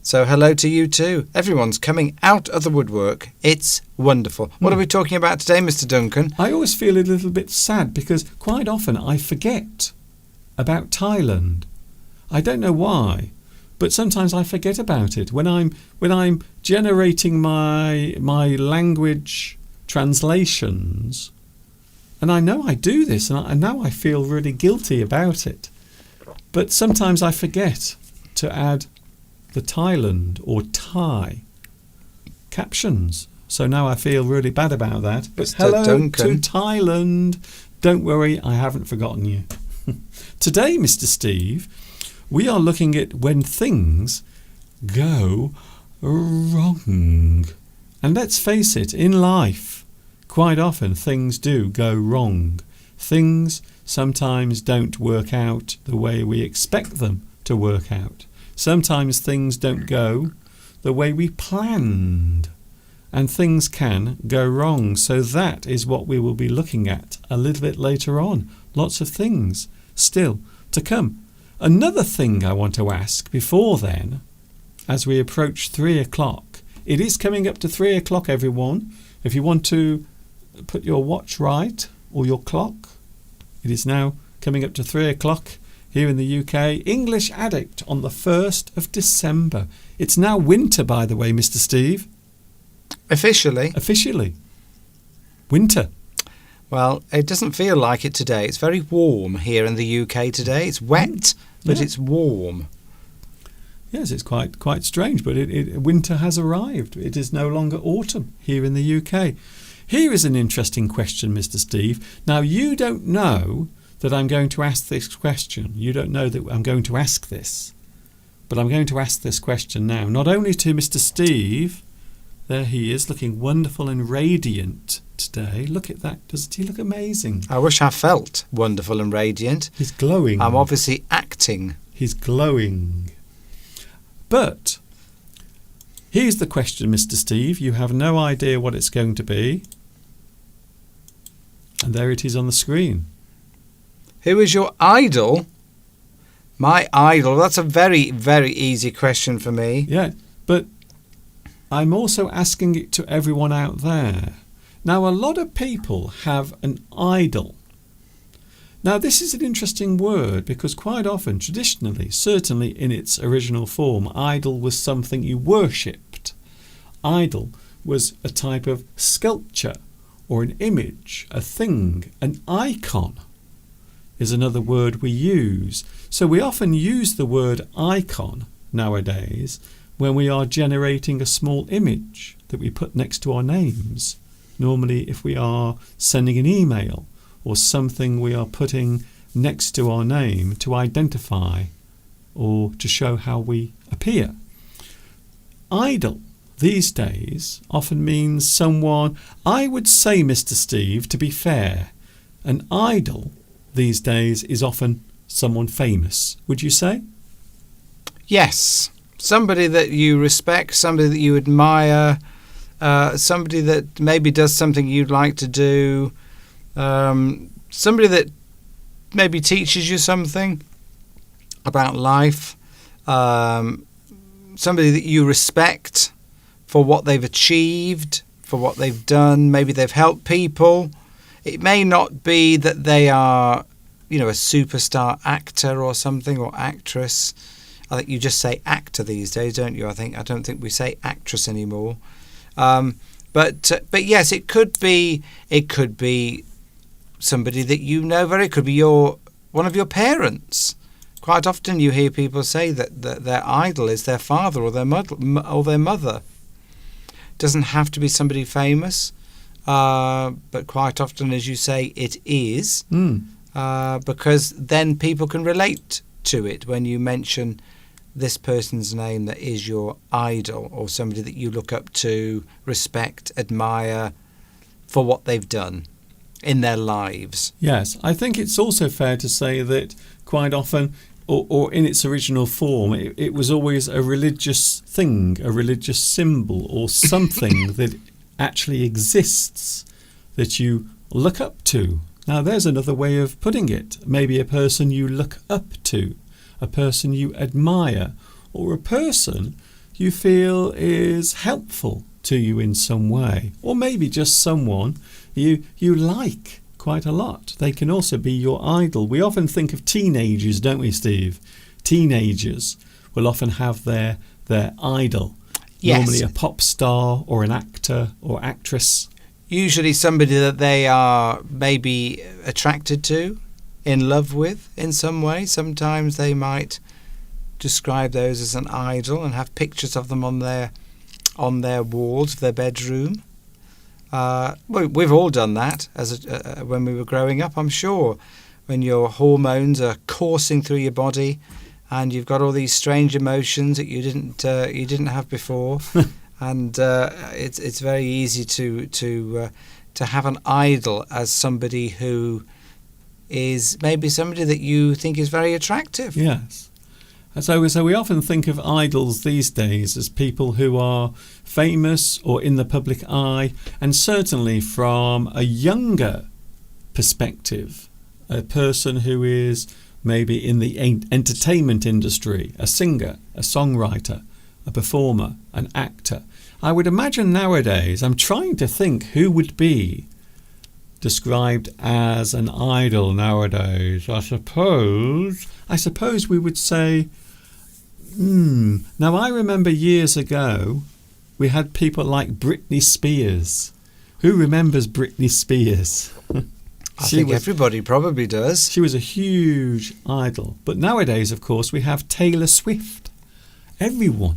So hello to you too. Everyone's coming out of the woodwork. It's wonderful. What are we talking about today, Mr. Duncan? I always feel a little bit sad because quite often I forget about Thailand. I don't know why, but sometimes I forget about it. When I'm generating my language translations, and I know I do this, and now I feel really guilty about it. But sometimes I forget to add the Thailand or Thai captions. So now I feel really bad about that. But Mr. hello Duncan. to Thailand. Don't worry, I haven't forgotten you. Today, Mr. Steve, we are looking at when things go wrong. And let's face it, in life, quite often things do go wrong. Things sometimes don't work out the way we expect them to work out. Sometimes things don't go the way we planned. And things can go wrong. So that is what we will be looking at a little bit later on. Lots of things still to come. Another thing I want to ask before then, as we approach 3 o'clock, it is coming up to 3 o'clock, everyone. If you want to put your watch right or your clock, it is now coming up to 3 o'clock here in the UK. English Addict on the 1st of December. It's now winter, by the way, Mr. Steve. Officially. Officially. Winter. Well, it doesn't feel like it today. It's very warm here in the UK today. It's wet, but Yeah. it's warm. Yes, it's quite strange, but winter has arrived. It is no longer autumn here in the UK. Here is an interesting question, Mr. Steve. Now, you don't know that I'm going to ask this question. You don't know that I'm going to ask this. But I'm going to ask this question now, not only to Mr. Steve. There he is, looking wonderful and radiant today. Look at that. Doesn't he look amazing? I wish I felt wonderful and radiant. He's glowing. I'm obviously acting. He's glowing. But here's the question, Mr. Steve. You have no idea what it's going to be. And there it is on the screen. Who is your idol? My idol. That's a very, very easy question for me. Yeah, but I'm also asking it to everyone out there. Now, a lot of people have an idol. Now, this is an interesting word because quite often, traditionally, certainly in its original form, idol was something you worshipped. Idol was a type of sculpture or an image, a thing, an icon is another word we use. So we often use the word icon nowadays when we are generating a small image that we put next to our names. Normally, if we are sending an email or something we are putting next to our name to identify or to show how we appear. Idol these days often means someone, I would say, Mr. Steve, to be fair, an idol these days is often someone famous. Would you say? Yes. Somebody that you respect, somebody that you admire, somebody that maybe does something you'd like to do, somebody that maybe teaches you something about life, somebody that you respect for what they've achieved, for what they've done. Maybe they've helped people. It may not be that they are, a superstar actor or something, or actress. I think you just say actor these days, don't you? I don't think we say actress anymore. But yes, it could be somebody that you know very. It could be one of your parents. Quite often you hear people say that their idol is their father or their mother. It doesn't have to be somebody famous, but quite often, as you say, it is, because then people can relate to it when you mention this person's name that is your idol, or somebody that you look up to, respect, admire for what they've done in their lives. Yes, I think it's also fair to say that quite often or in its original form, it was always a religious thing, a religious symbol, or something that actually exists that you look up to. Now, there's another way of putting it. Maybe a person you look up to, a person you admire, or a person you feel is helpful to you in some way, or maybe just someone you like quite a lot. They can also be your idol. We often think of teenagers, don't we, Steve? Teenagers will often have their idol. Yes. Normally a pop star or an actor or actress. Usually somebody that they are maybe attracted to, in love with in some way. Sometimes they might describe those as an idol and have pictures of them on their walls of their bedroom. We've all done that when we were growing up, I'm sure, when your hormones are coursing through your body and you've got all these strange emotions that you didn't have before, and it's very easy to have an idol as somebody who is maybe somebody that you think is very attractive. Yes. So we often think of idols these days as people who are famous or in the public eye, and certainly from a younger perspective, a person who is maybe in the entertainment industry, a singer, a songwriter, a performer, an actor. I would imagine nowadays, I'm trying to think who would be described as an idol nowadays. I suppose we would say, now I remember years ago we had people like Britney Spears. Who remembers Britney Spears? I think everybody probably does. She was a huge idol. But nowadays, of course, we have Taylor Swift. Everyone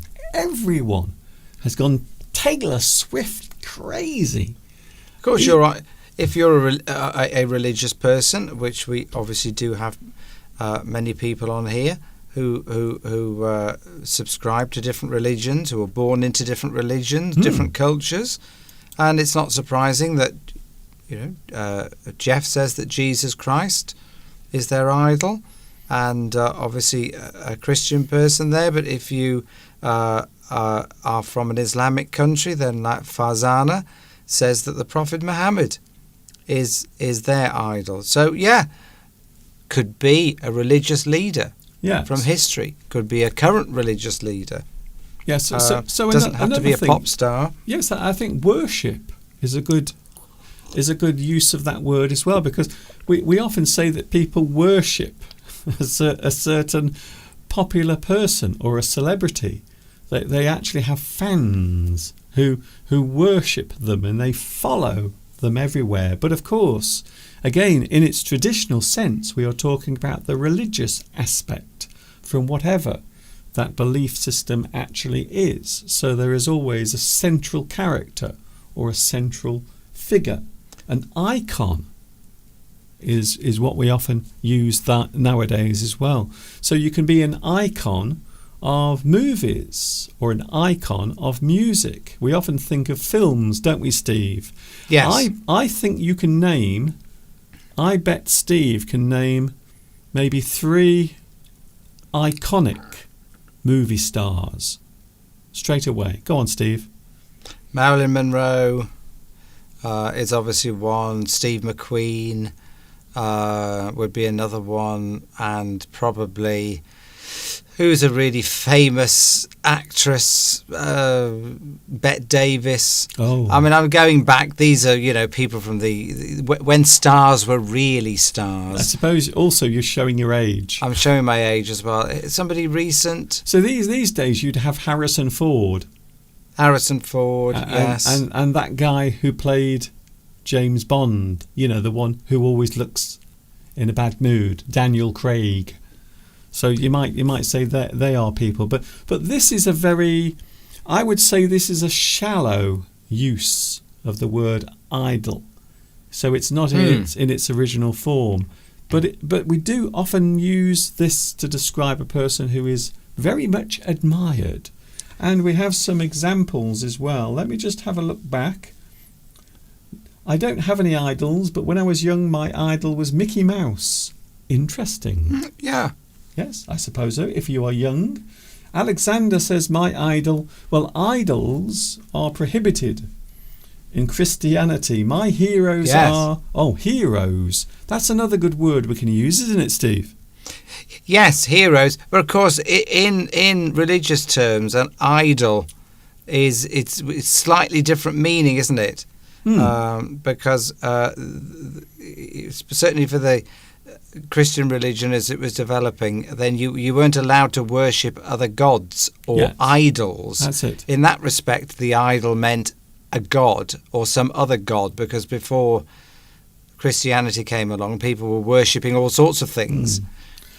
has gone Taylor Swift crazy. Of course, you're right. If you're a religious person, which we obviously do have many people on here who subscribe to different religions, who are born into different religions, different cultures, and it's not surprising that Jeff says that Jesus Christ is their idol, and obviously a Christian person there. But if you are from an Islamic country, then like Farzana says that the Prophet Muhammad is their idol. So could be a religious leader from history, could be a current religious leader. Yes, so doesn't have to be a pop star. Yes, I think worship is a good use of that word as well, because we often say that people worship a certain popular person or a celebrity. They actually have fans who worship them and they follow them everywhere. But of course, again, in its traditional sense, we are talking about the religious aspect from whatever that belief system actually is. So there is always a central character or a central figure. An icon is what we often use that nowadays as well. So you can be an icon of movies or an icon of music. We often think of films, don't we, Steve? Yes. I think you can name, I bet Steve can name maybe 3 iconic movie stars straight away. Go on, Steve. Marilyn Monroe is obviously one. Steve McQueen would be another one, and probably who's a really famous actress, Bette Davis. Oh, I mean, I'm going back. These are people from when stars were really stars. I suppose also you're showing your age. I'm showing my age as well. Somebody recent. So these days you'd have Harrison Ford. Yes. And that guy who played James Bond, the one who always looks in a bad mood, Daniel Craig. So you might say that they are people, but this is I would say this is a shallow use of the word idol. So it's not in its original form, but we do often use this to describe a person who is very much admired. And we have some examples as well. Let me just have a look back. I don't have any idols, but when I was young, my idol was Mickey Mouse. Interesting. Yeah. Yes, I suppose so, if you are young. Alexander says, my idol. Well, idols are prohibited in Christianity. My heroes are... Oh, heroes. That's another good word we can use, isn't it, Steve? Yes, heroes. But of course, in religious terms, an idol it's slightly different meaning, isn't it? Because certainly for the Christian religion as it was developing, then you weren't allowed to worship other gods or idols. That's it. In that respect, the idol meant a god or some other god, because before Christianity came along, people were worshipping all sorts of things.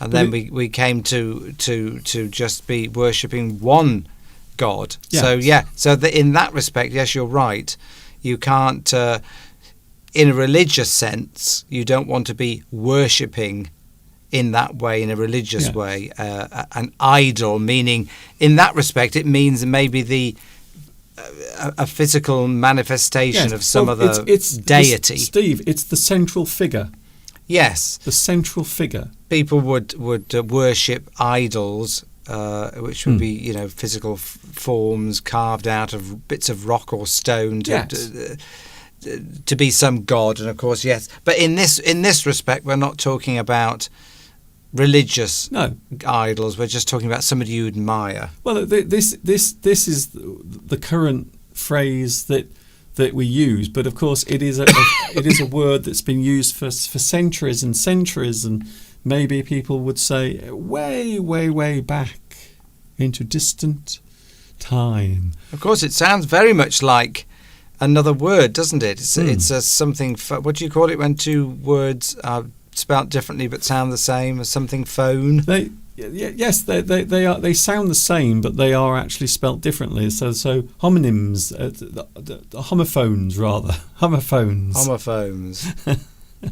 And then we came to just be worshipping one God. Yes. So in that respect, yes, you're right. You can't, in a religious sense, you don't want to be worshipping in that way, in a religious way, an idol, meaning in that respect, it means maybe a physical manifestation of some other deity. Steve, it's the central figure. Yes. The central figure. People would worship idols, which would be, physical forms carved out of bits of rock or stone to be some god. And of course, yes. But in this respect, we're not talking about religious idols. We're just talking about somebody you admire. Well, this is the current phrase that we use, but of course it is a word that's been used for centuries and centuries, and maybe people would say way back into distant time. Of course, it sounds very much like another word, doesn't it? It's a something. What do you call it when two words are spelt differently but sound the same? As something phone. Yes, they sound the same, but they are actually spelt differently. So homonyms, homophones rather, homophones.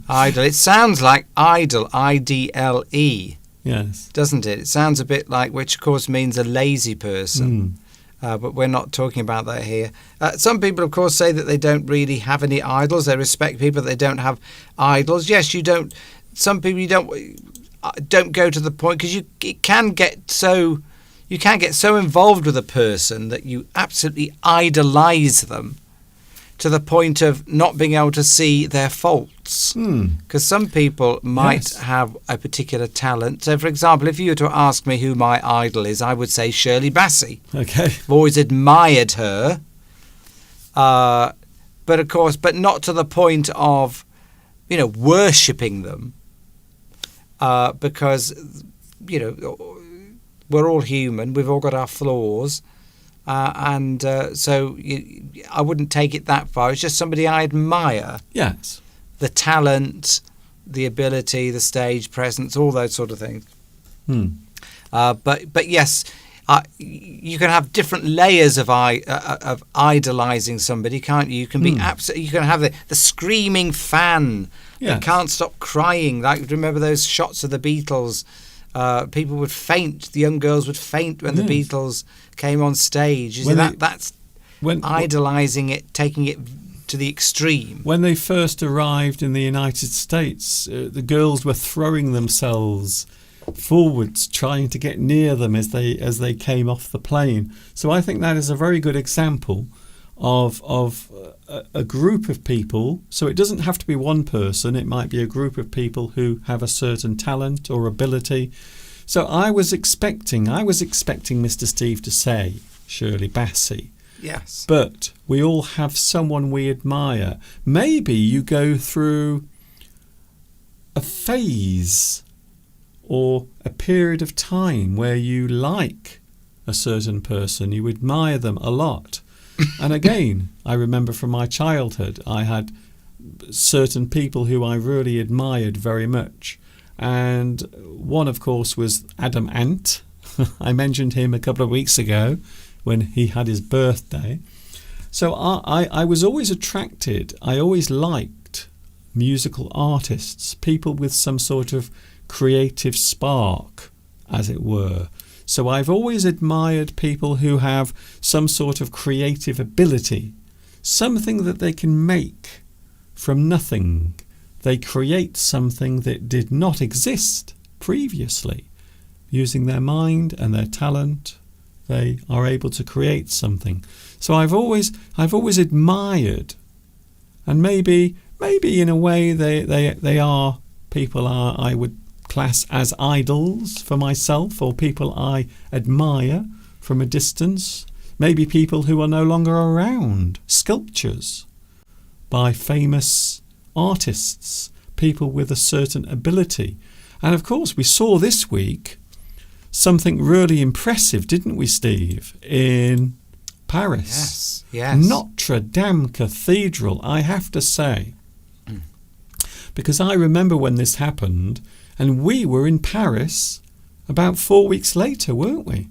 Idol. It sounds like idle, I-D-L-E. Yes, doesn't it? It sounds a bit like, which of course means a lazy person. But we're not talking about that here. Some people, of course, say that they don't really have any idols. They respect people that they don't have idols. Yes, you don't. Some people you don't go to the point, because you can get so involved with a person that you absolutely idolize them to the point of not being able to see their faults. Because some people might have a particular talent. So, for example, if you were to ask me who my idol is, I would say Shirley Bassey. Okay. I've always admired her. But of course, not to the point of, worshipping them. Because, we're all human. We've all got our flaws. So I wouldn't take it that far. It's just somebody I admire. Yes. The talent, the ability, the stage presence, all those sort of things. But yes, you can have different layers of idolizing somebody, can't you? You can be you can have the screaming fan that can't stop crying. Like, remember those shots of the Beatles? People would faint. The young girls would faint when the Beatles came on stage. That's idolizing it, taking it to the extreme. When they first arrived in the United States, the girls were throwing themselves forwards, trying to get near them as they came off the plane. So I think that is a very good example of a group of people. So it doesn't have to be one person. It might be a group of people who have a certain talent or ability. So I was expecting Mr. Steve to say Shirley Bassey. Yes. But we all have someone we admire. Maybe you go through a phase or a period of time where you like a certain person, you admire them a lot. And again, I remember from my childhood, I had certain people who I really admired very much. And one, of course, was Adam Ant. I mentioned him a couple of weeks ago when he had his birthday. So I was always attracted, I always liked musical artists, people with some sort of creative spark, as it were. So I've always admired people who have some sort of creative ability, something that they can make from nothing. They create something that did not exist previously. using their mind and their talent, they are able to create something. So I've always admired, and maybe in a way they are people I would class as idols for myself, or people I admire from a distance. Maybe people who are no longer around, sculptures by famous artists, people with a certain ability. And of course we saw this week something really impressive, didn't we, Steve, in Paris? Yes. Notre Dame Cathedral, I have to say. Because I remember when this happened, and we were in Paris about 4 weeks later, weren't we?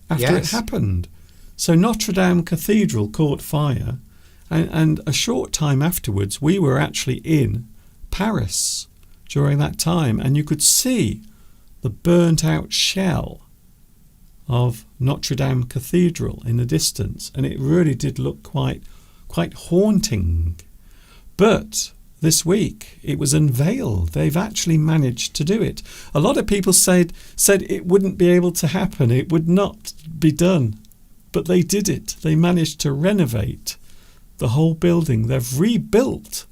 After it happened. So Notre Dame Cathedral caught fire, and a short time afterwards we were actually in Paris during that time, and you could see the burnt out shell of Notre Dame Cathedral in the distance, and it really did look quite haunting. But this week it was unveiled. They've actually managed to do it. A lot of people said it wouldn't be able to happen, it would not be done, but they did it. They managed to renovate the whole building. They've rebuilt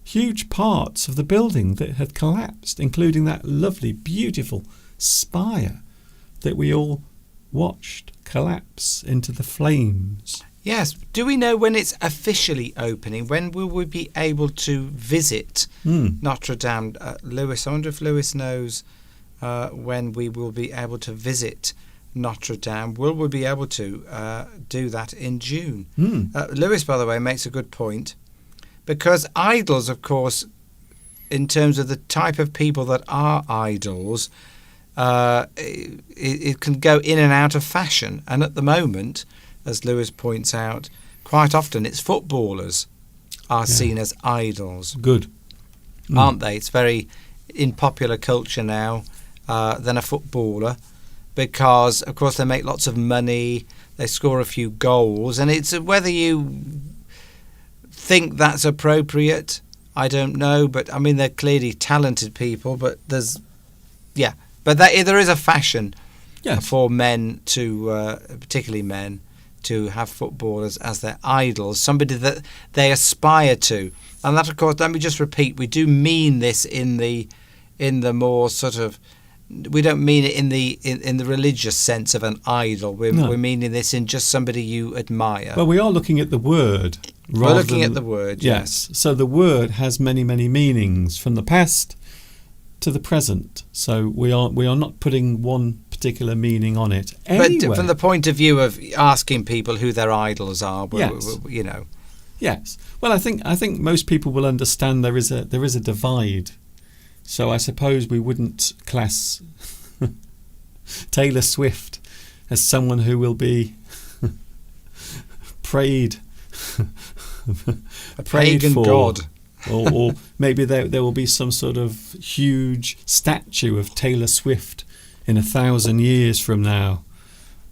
huge parts of the building that had collapsed, including that lovely, beautiful spire that we all watched collapse into the flames. Yes. Do we know when it's officially opening? When will we be able to visit Notre Dame? Lewis, I wonder if Lewis knows when we will be able to visit Notre Dame. Will we be able to do that in June? Lewis, by the way, makes a good point, because idols, of course, in terms of the type of people that are idols, it can go in and out of fashion. And at the moment, as Lewis points out, quite often it's footballers are seen as idols. Good. Aren't they? It's very in popular culture now than a footballer, because, of course, they make lots of money, they score a few goals, and it's whether you think that's appropriate, I don't know, but I mean, they're clearly talented people, but there is a fashion for men to, particularly men, to have footballers as their idols, somebody that they aspire to. And that, of course, let me just repeat, we do mean this in the more sort of, we don't mean it in the religious sense of an idol. We're meaning this in just somebody you admire. Well, we are looking at the word. We're looking at the word, yes. So the word has many, many meanings from the past to the present. So we are not putting one particular meaning on it. Anyway, but from the point of view of asking people who their idols are, you know. Yes. Well, I think most people will understand there is a divide. So I suppose we wouldn't class Taylor Swift as someone who will be prayed a pagan for, god. or maybe there will be some sort of huge statue of Taylor Swift in 1,000 years from now,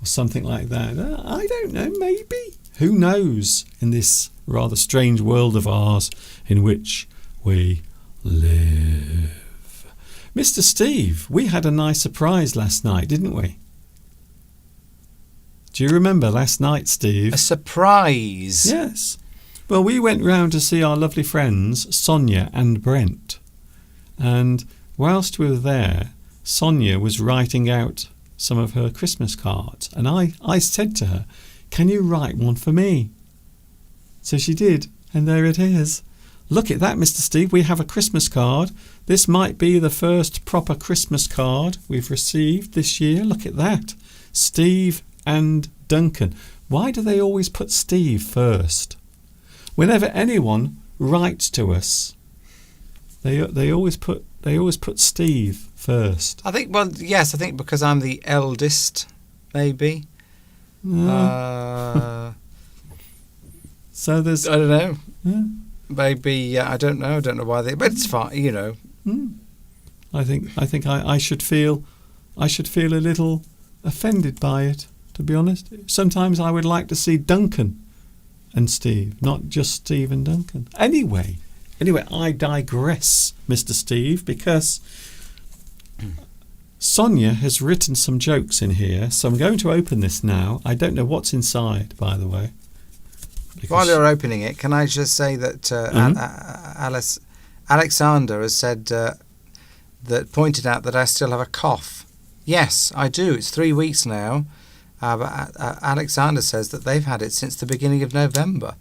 or something like that. I don't know, maybe. Who knows, in this rather strange world of ours in which we live. Mr. Steve, we had a nice surprise last night, didn't we? Do you remember last night, Steve? A surprise? Yes. Well, we went round to see our lovely friends, Sonia and Brent. And whilst we were there, Sonia was writing out some of her Christmas cards. And I said to her, "Can you write one for me?" So she did, and there it is. Look at that, Mr. Steve. We have a Christmas card. This might be the first proper Christmas card we've received this year. Look at that. Steve and Duncan. Why do they always put Steve first? Whenever anyone writes to us, they always put Steve first. I think because I'm the eldest, maybe. So there's, I don't know. Yeah. Maybe I don't know. I don't know why they. But it's fine, you know. I think I should feel a little offended by it, to be honest. Sometimes I would like to see Duncan and Steve, not just Steve and Duncan. Anyway, I digress, Mr. Steve, because Sonia has written some jokes in here, so I'm going to open this now. I don't know what's inside, by the way. While you're opening it, can I just say that Alexander has said that pointed out that I still have a cough. Yes, I do. It's 3 weeks now. But Alexander says that they've had it since the beginning of November.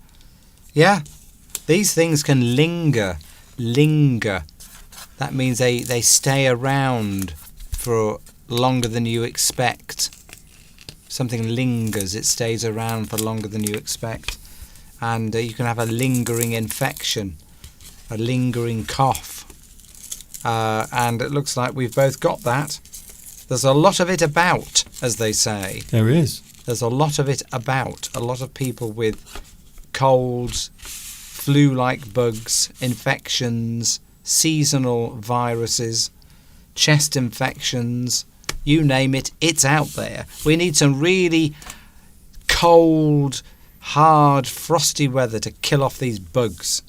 Yeah, these things can linger. That means they stay around for longer than you expect. Something lingers, it stays around for longer than you expect. And you can have a lingering infection, a lingering cough. And it looks like we've both got that. There's a lot of it about, as they say. There is. There's a lot of it about. A lot of people with colds, flu-like bugs, infections, seasonal viruses, chest infections, you name it, it's out there. We need some really cold, hard, frosty weather to kill off these bugs.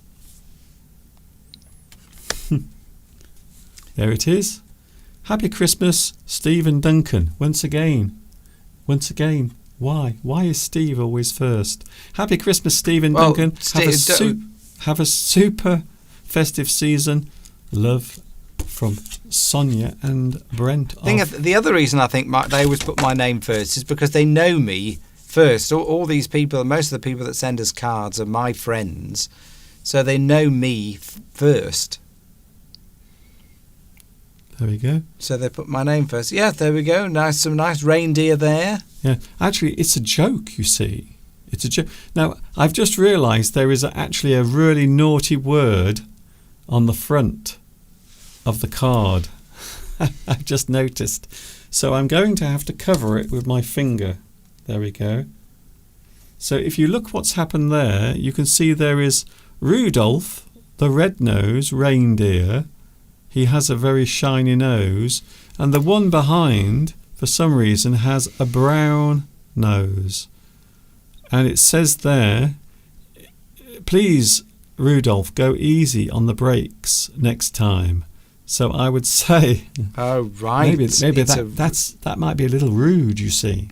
There it is. Happy Christmas, Steve and Duncan. Once again. Why? Why is Steve always first? Happy Christmas, Steve and Duncan. Have a super festive season. Love from Sonia and Brent. The other reason I think they always put my name first is because they know me first. All these people, most of the people that send us cards are my friends, so they know me first. There we go. So they put my name first. Yeah, there we go. Some nice reindeer there. Yeah, actually, it's a joke, you see. It's a joke. Now, I've just realised there is actually a really naughty word on the front of the card. I've just noticed. So I'm going to have to cover it with my finger. There we go. So if you look what's happened there, you can see there is Rudolph, the red-nosed reindeer. He has a very shiny nose. And the one behind, for some reason, has a brown nose. And it says there, please, Rudolph, go easy on the brakes next time. So I would say, oh right, maybe that might be a little rude. You see.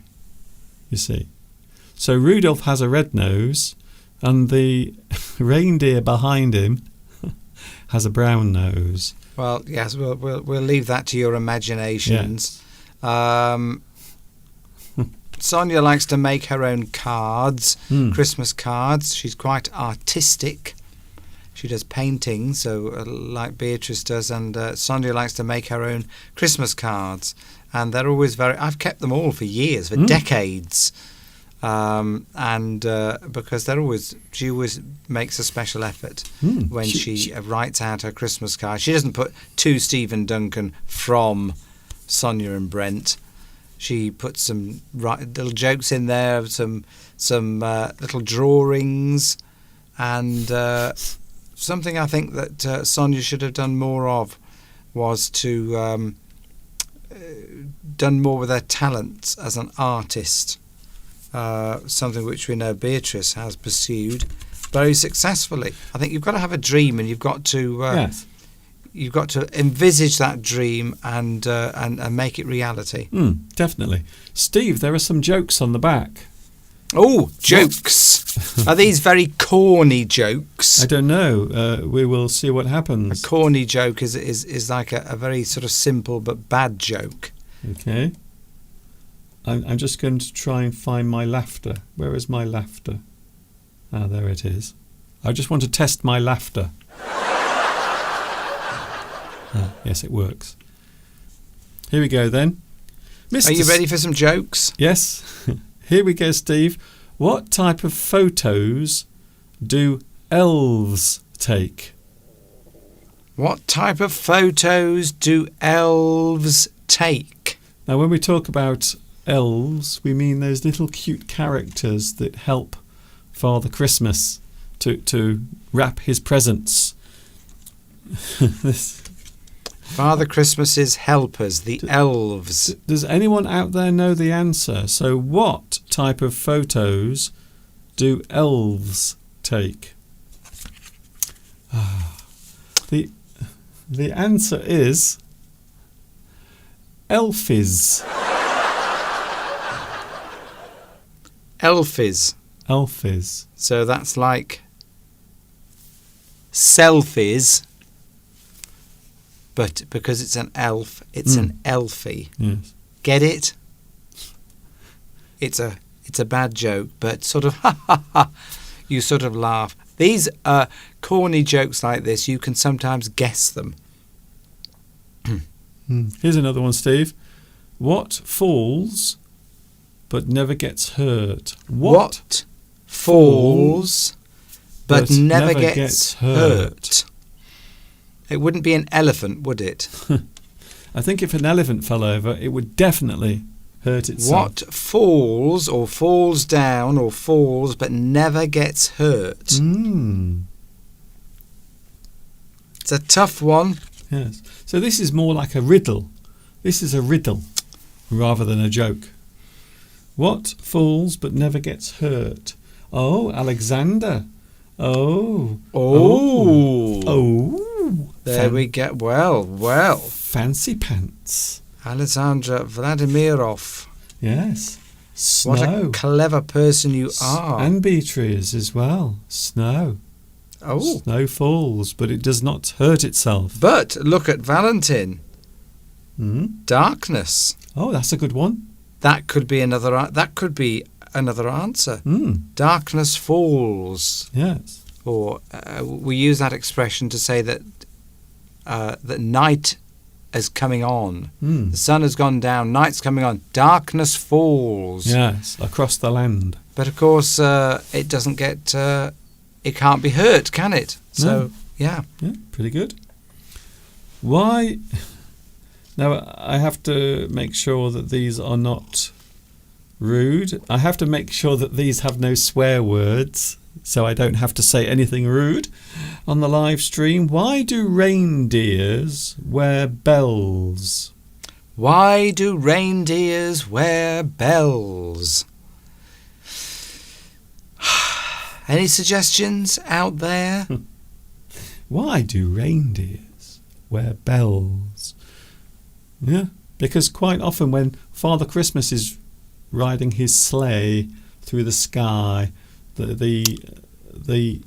So Rudolph has a red nose, and the reindeer behind him has a brown nose. Well, yes, we'll leave that to your imaginations. Yeah. Sonia likes to make her own cards, Christmas cards. She's quite artistic. She does painting, so like Beatrice does, and Sonia likes to make her own Christmas cards. And they're always I've kept them all for years, for decades. And because she always makes a special effort when she writes out her Christmas card. She doesn't put to Stephen Duncan from Sonia and Brent. She puts some little jokes in there, some little drawings, and something I think that Sonia should have done more of was to done more with her talents as an artist. Something which we know Beatrice has pursued very successfully. I think you've got to have a dream, and you've got to you've got to envisage that dream and make it reality. Definitely, Steve. There are some jokes on the back. Oh, jokes! Are these very corny jokes? I don't know. We will see what happens. A corny joke is like a very sort of simple but bad joke. Okay. I'm just going to try and find my laughter. Where is my laughter? Ah, there it is. I just want to test my laughter. Yes, it works. Here we go then. Are you ready for some jokes? Yes. Here we go, Steve. What type of photos do elves take? What type of photos do elves take? Now, when we talk about elves, we mean those little cute characters that help Father Christmas to wrap his presents. Father Christmas's helpers, the elves. Does anyone out there know the answer? So what type of photos do elves take? The answer is Elfies. Elfies. Elfies. So that's like selfies, but because it's an elf, it's an elfie. Yes. Get it? It's a bad joke, but sort of you sort of laugh. These corny jokes like this, you can sometimes guess them. Here's another one, Steve. What falls but never gets hurt? What falls but never gets hurt? It wouldn't be an elephant, would it? I think if an elephant fell over, it would definitely hurt itself. What falls or falls down or falls but never gets hurt? It's a tough one. Yes. So this is more like a riddle. This is a riddle rather than a joke. What falls but never gets hurt? Oh, Alexander. Oh. Oh. Oh. There we go. Well. Fancy pants. Alexander Vladimirov. Yes. Snow. What a clever person you are. And Beatrice as well. Snow. Oh. Snow falls, but it does not hurt itself. But look at Valentin. Darkness. Oh, that's a good one. That could be another answer. Darkness falls. Yes. Or we use that expression to say that that night is coming on. The sun has gone down, night's coming on, darkness falls. Yes, across the land. But of course, it doesn't get. It can't be hurt, can it? So yeah, pretty good. Why? Now I have to make sure that these are not rude. I have to make sure that these have no swear words, so I don't have to say anything rude on the live stream. Why do reindeers wear bells? Why do reindeers wear bells? Any suggestions out there? Why do reindeers wear bells? Yeah, because quite often when Father Christmas is riding his sleigh through the sky, the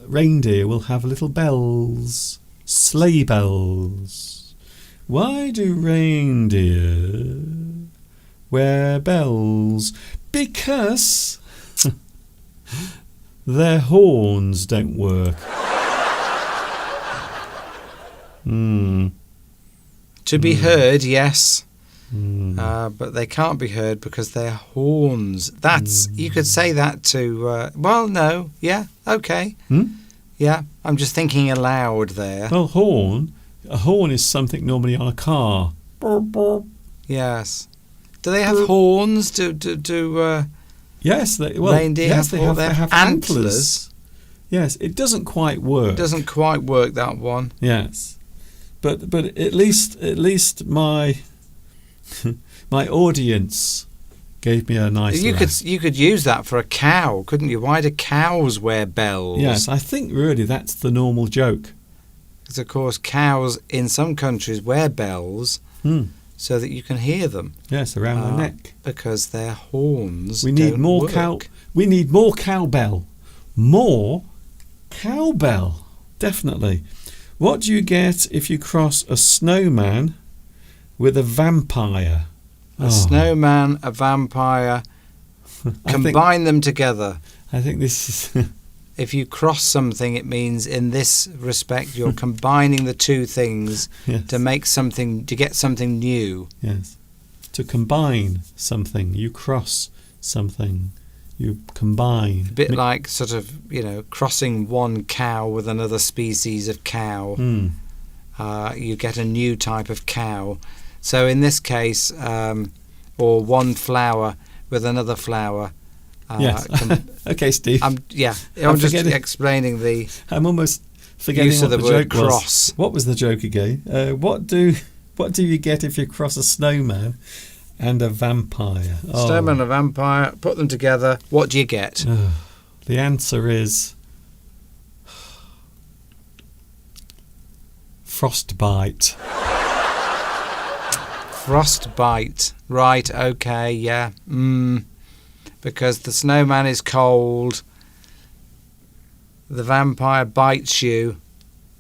reindeer will have little bells, sleigh bells. Why do reindeer wear bells? Because their horns don't work. To be heard, yes. But they can't be heard because they're horns. That's you could say that to. Well, no, yeah, okay, yeah. I'm just thinking aloud there. Well, a horn is something normally on a car. Yes. Do they have horns? Yes, reindeer yes, they have have antlers. Yes, it doesn't quite work. It doesn't quite work, that one. Yes, but at least my my audience gave me a nice laugh. You could use that for a cow, couldn't you? Why do cows wear bells? Yes, I think really that's the normal joke. Because of course cows in some countries wear bells so that you can hear them. Yes, around the neck. Because their horns. We need don't more work. We need more cowbell. More cowbell, definitely. What do you get if you cross a snowman with a vampire? A snowman, a vampire, combine them together. I think this is... If you cross something, it means in this respect you're combining the two things to make something, to get something new. Yes. To combine something, you cross something, you combine. A bit like sort of, crossing one cow with another species of cow. You get a new type of cow. So in this case, or one flower with another flower. Yes. Okay, Steve. I'm just explaining the. I'm almost forgetting use what of the joke word cross. was. What was the joke again? What do you get if you cross a snowman and a vampire? Snowman and a vampire. Put them together. What do you get? The answer is frostbite. Frostbite. Right, okay, yeah. Because the snowman is cold. The vampire bites you.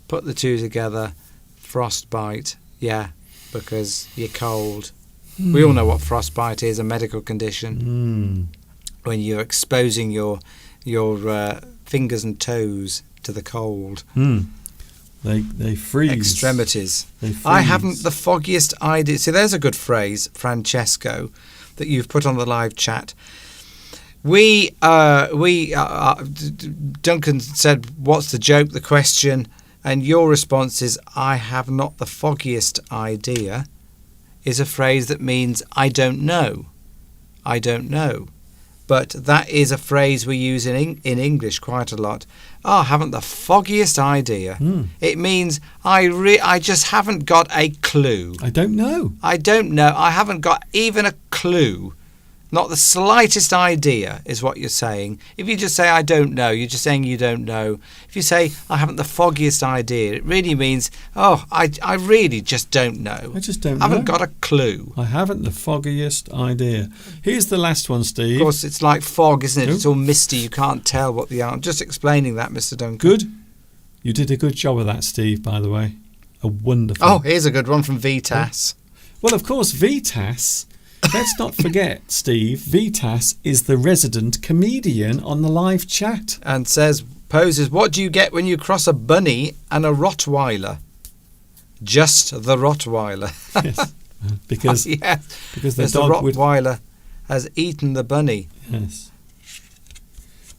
Put the two together. Frostbite. Yeah, because you're cold. We all know what frostbite is, a medical condition. When you're exposing your fingers and toes to the cold. They freeze. Extremities. They freeze. I haven't the foggiest idea. See, there's a good phrase, Francesco, that you've put on the live chat. Duncan said, "What's the joke?" The question, and your response is, "I have not the foggiest idea," is a phrase that means "I don't know." I don't know. But that is a phrase we use in English quite a lot. I haven't the foggiest idea. It means I just haven't got a clue. I don't know. I don't know. I haven't got even a clue. Not the slightest idea is what you're saying. If you just say, I don't know, you're just saying you don't know. If you say, I haven't the foggiest idea, it really means, I really just don't know. I just don't know. I haven't got a clue. I haven't the foggiest idea. Here's the last one, Steve. Of course, it's like fog, isn't it? Nope. It's all misty. You can't tell what the... I'm just explaining that, Mr. Duncan. Good. You did a good job of that, Steve, by the way. A wonderful... Oh, here's a good one from Vitas. Well, of course, Vitas... Let's not forget, Steve, Vitas is the resident comedian on the live chat. And poses, what do you get when you cross a bunny and a Rottweiler? Just the Rottweiler. Yes. Because the dog Rottweiler has eaten the bunny. Yes.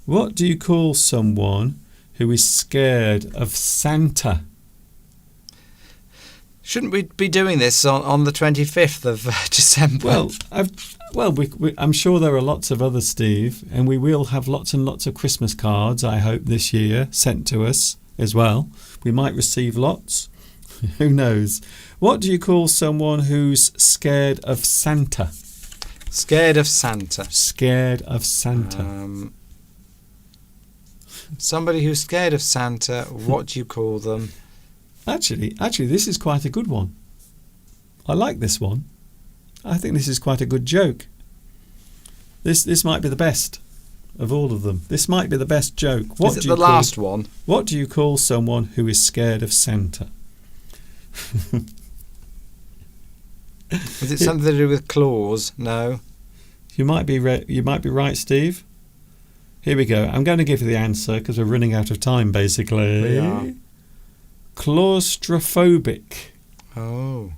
What do you call someone who is scared of Santa? Shouldn't we be doing this on the 25th of December? I'm sure there are lots of others, Steve, and we will have lots and lots of Christmas cards, I hope, this year sent to us as well. We might receive lots. Who knows? What do you call someone who's scared of Santa? Scared of Santa. Scared of Santa. Somebody who's scared of Santa, what do you call them? Actually, this is quite a good one. I like this one. I think this is quite a good joke. This might be the best of all of them. This might be the best joke. Is it the last one? What do you call someone who is scared of Santa? Is it something to do with claws? No. You might be right, Steve. Here we go. I'm going to give you the answer because we're running out of time, basically. We are. Claustrophobic. Oh.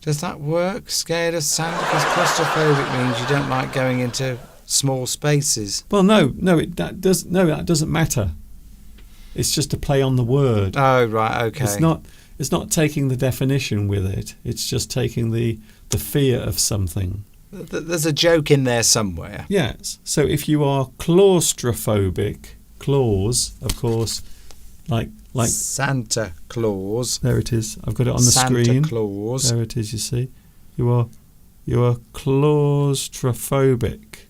Does that work? Scared of Santa? Because claustrophobic means you don't like going into small spaces. Well, that doesn't matter. It's just a play on the word. Oh, right, okay. It's not taking the definition with it. It's just taking the fear of something. There's a joke in there somewhere. Yes. So if you are claustrophobic, claws, of course, like Santa Claus. There it is. I've got it on the screen. Santa Claus. There it is. You see, you are claustrophobic.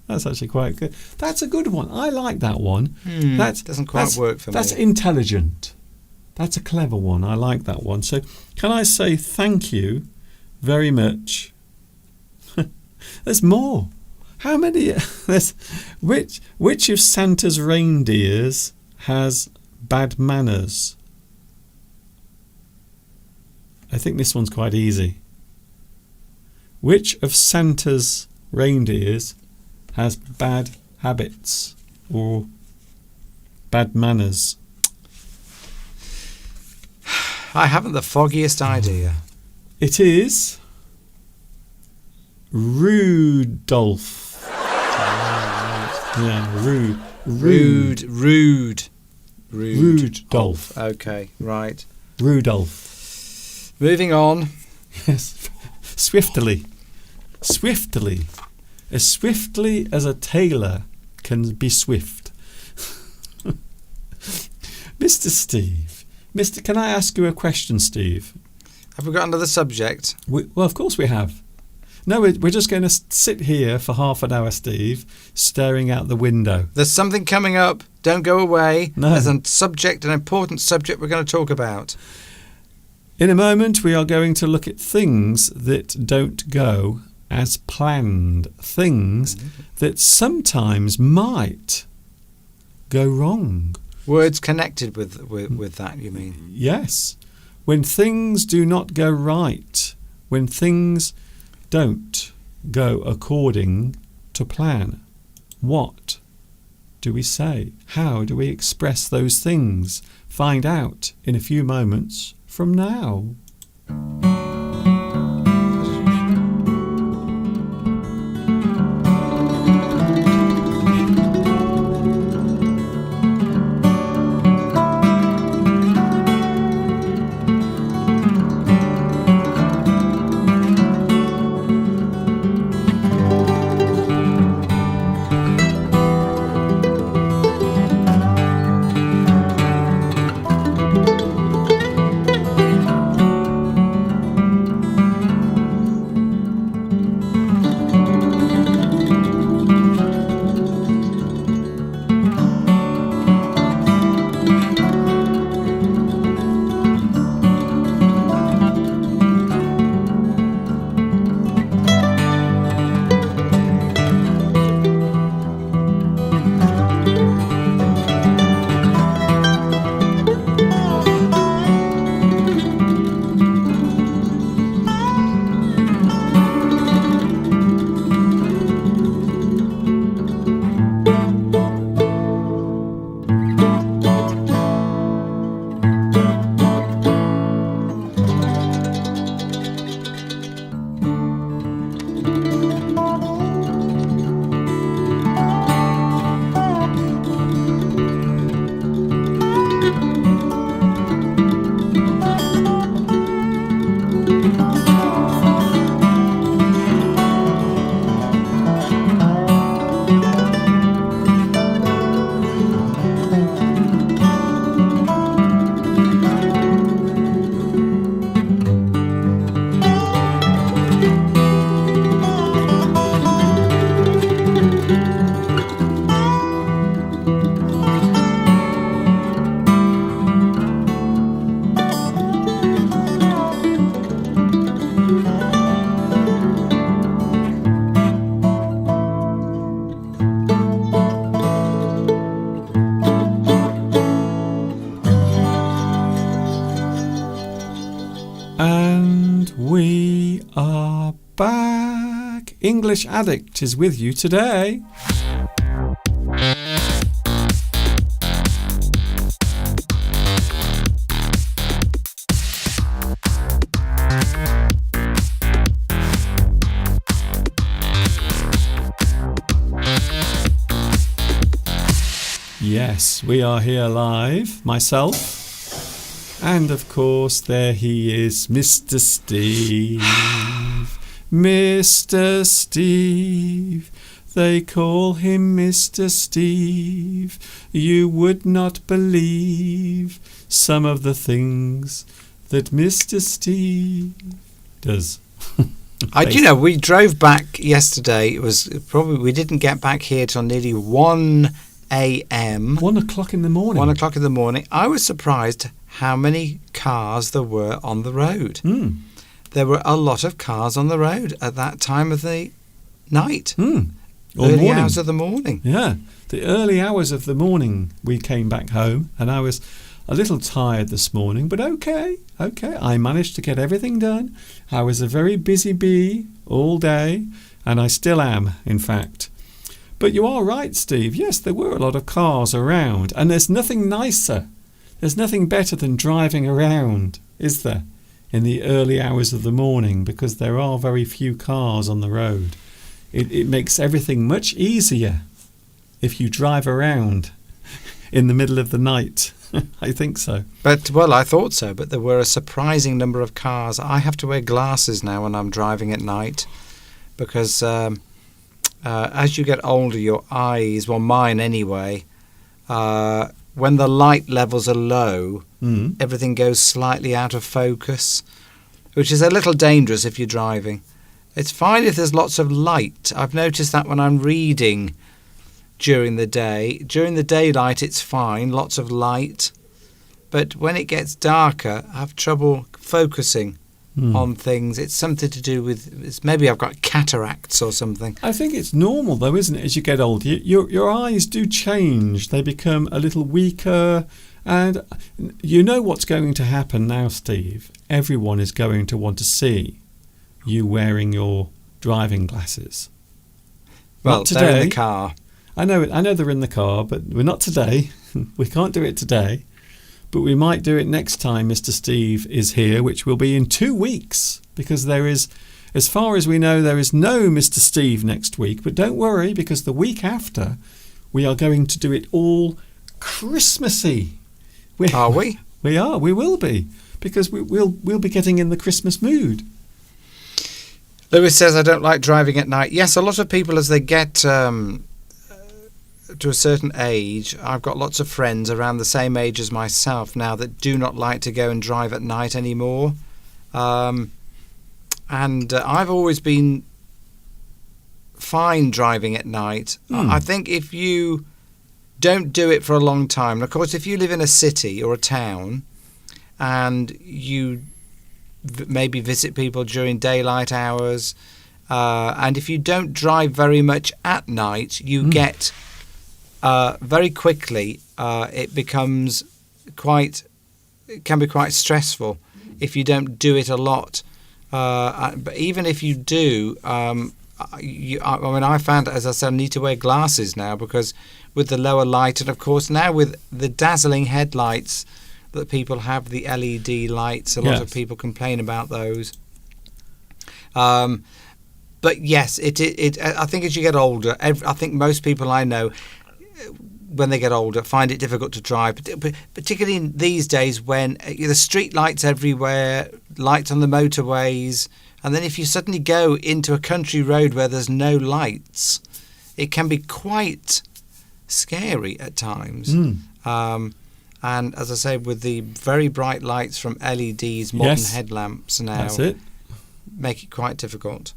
That's actually quite good. That's a good one. I like that one. That doesn't quite work for me. That's intelligent. That's a clever one. I like that one. So can I say thank you very much? There's more. How many? Which of Santa's reindeers has bad manners? I think this one's quite easy. Which of Santa's reindeers has bad habits or bad manners? I haven't the foggiest idea. It is Rudolph. Yeah, Rudolph. Okay, right. Rudolph. Moving on. Yes. Swiftly. As swiftly as a tailor can be swift. Mr. Steve. Can I ask you a question, Steve? Have we got another subject? Well, of course we have. No, we're just going to sit here for half an hour, Steve, staring out the window. There's something coming up. Don't go away. No. There's an important subject we're going to talk about. In a moment, we are going to look at things that don't go as planned. Things that sometimes might go wrong. Words connected with that, you mean? Yes. When things do not go right, when things don't go according to plan, what do we say? How do we express those things? Find out in a few moments from now. And we are back. English Addict is with you today. Yes, we are here live, myself. And of course, there he is, Mr. Steve. Mr. Steve. They call him Mr. Steve. You would not believe some of the things that Mr. Steve does. You know, we drove back yesterday. It was probably, we didn't get back here till nearly 1 a.m. 1 o'clock in the morning. 1 o'clock in the morning. I was surprised how many cars there were on the road. There were a lot of cars on the road at that time of the night. Early hours of the morning. Yeah, the early hours of the morning we came back home, and I was a little tired this morning, but okay. I managed to get everything done. I was a very busy bee all day, and I still am, in fact. But you are right, Steve. Yes, there were a lot of cars around, and there's nothing nicer. There's nothing better than driving around, is there, in the early hours of the morning, because there are very few cars on the road. It makes everything much easier if you drive around in the middle of the night. I think so. But, well, I thought so, but there were a surprising number of cars. I have to wear glasses now when I'm driving at night because as you get older, your eyes, well, mine anyway, when the light levels are low, everything goes slightly out of focus, which is a little dangerous if you're driving. It's fine if there's lots of light. I've noticed that when I'm reading during the day. During the daylight, it's fine, lots of light. but when it gets darker, I have trouble focusing Hmm. on things. It's something to do with maybe I've got cataracts or something. I think it's normal, though, isn't it? As you get older, your eyes do change. They become a little weaker. And you know what's going to happen now, Steve. Everyone is going to want to see you wearing your driving glasses. Well, Not today. they're in the car. I know they're in the car, but we're not today. We can't do it today. But we might do it next time Mr. Steve is here, which will be in 2 weeks, because there is, as far as we know, there is no Mr. Steve next week. But don't worry, because the week after, we are going to do it all Christmassy. Are we? We are. We will be, because we'll be getting in the Christmas mood. Lewis says, I don't like driving at night. Yes, a lot of people, as they get to a certain age, I've got lots of friends around the same age as myself now that do not like to go and drive at night anymore. And I've always been fine driving at night. I think if you don't do it for a long time, and of course if you live in a city or a town and you maybe visit people during daylight hours, and if you don't drive very much at night, you get very quickly it can be quite stressful if you don't do it a lot. But even if you do, I found, as I said, I need to wear glasses now because with the lower light, and of course now with the dazzling headlights that people have, the LED lights, a lot of people complain about those. But yes, I think as you get older, I think most people I know, when they get older, find it difficult to drive, particularly in these days when the street lights everywhere, lights on the motorways, and then if you suddenly go into a country road where there's no lights, it can be quite scary at times. And as I say, with the very bright lights from LEDs, modern headlamps now, that's it. Make it quite difficult.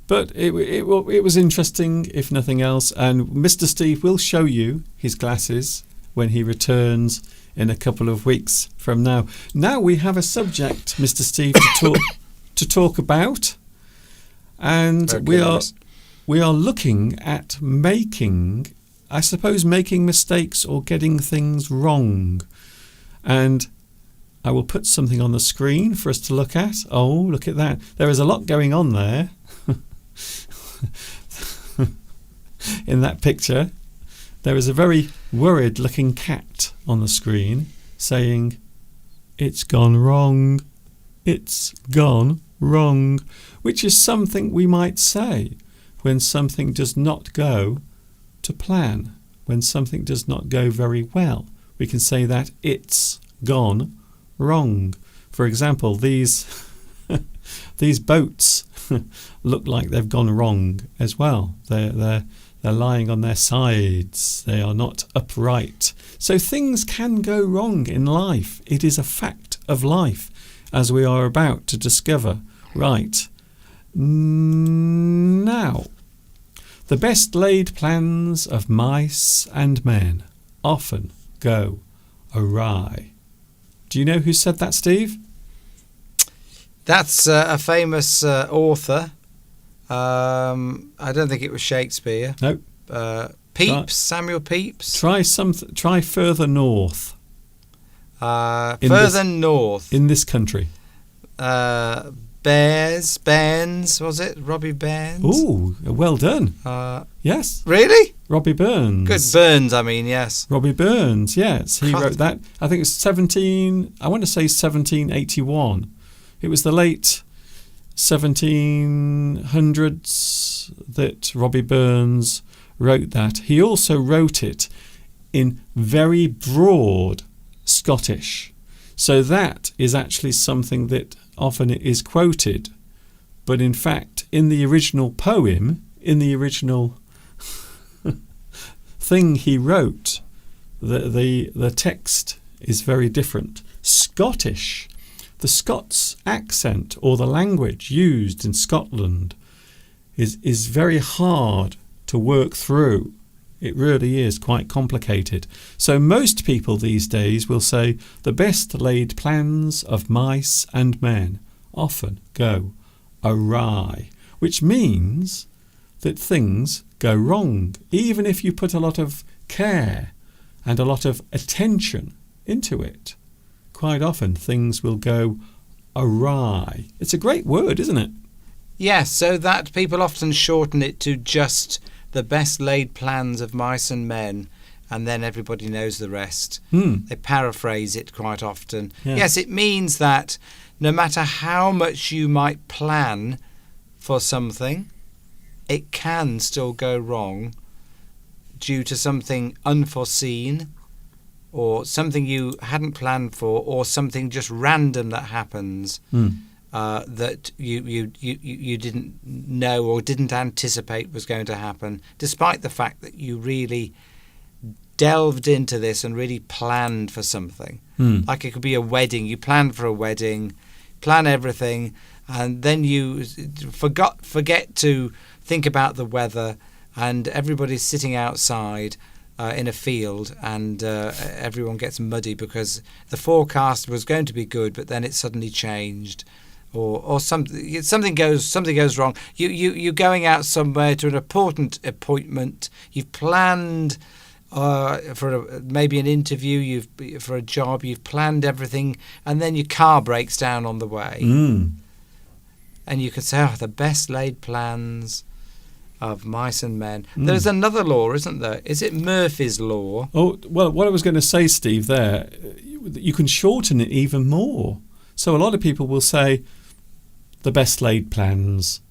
But it was interesting, if nothing else. And Mr. Steve will show you his glasses when he returns in a couple of weeks from now. Now we have a subject, Mr. Steve, to talk about, and okay, we are looking at making mistakes or getting things wrong. And I will put something on the screen for us to look at. Oh, look at that! There is a lot going on there. In that picture, there is a very worried looking cat on the screen saying, "It's gone wrong. It's gone wrong," which is something we might say when something does not go to plan, when something does not go very well. We can say that it's gone wrong. For example, these boats look like they've gone wrong as well. They're lying on their sides. They are not upright. So things can go wrong in life. It is a fact of life, as we are about to discover right now. The best laid plans of mice and men often go awry. Do you know who said that, Steve? That's a famous author. I don't think it was Shakespeare. No. Pepys, Samuel Pepys. Try further north. Further north. In this country. Burns, was it? Robbie Burns? Ooh, well done. Yes. Really? Robbie Burns. Good, Burns, I mean, yes. Robbie Burns, yes. He wrote that. I think it's 1781. It was the late 1700s that Robbie Burns wrote that. He also wrote it in very broad Scottish. So that is actually something that often is quoted. But in fact, in the original poem, in the original thing he wrote, the text is very different. Scottish. The Scots accent, or the language used in Scotland, is very hard to work through. It really is quite complicated. So most people these days will say the best laid plans of mice and men often go awry, which means that things go wrong, even if you put a lot of care and a lot of attention into it. Quite often things will go awry. It's a great word, isn't it? Yes, so that people often shorten it to just the best laid plans of mice and men, and then everybody knows the rest. They paraphrase it quite often. Yes, it means that no matter how much you might plan for something, it can still go wrong due to something unforeseen, or something you hadn't planned for, or something just random that happens that you didn't know or didn't anticipate was going to happen, despite the fact that you really delved into this and really planned for something. Like it could be a wedding. You planned for a wedding, plan everything, and then you forget to think about the weather, and everybody's sitting outside in a field, and everyone gets muddy because the forecast was going to be good, but then it suddenly changed, or something goes wrong. You're going out somewhere to an important appointment. You've planned for maybe an interview, for a job. You've planned everything, and then your car breaks down on the way, and you could say, "Oh, the best laid plans of mice and men." There's another law, isn't there? Is it Murphy's Law? Oh, well, what I was going to say, Steve, there, you can shorten it even more. So a lot of people will say the best laid plans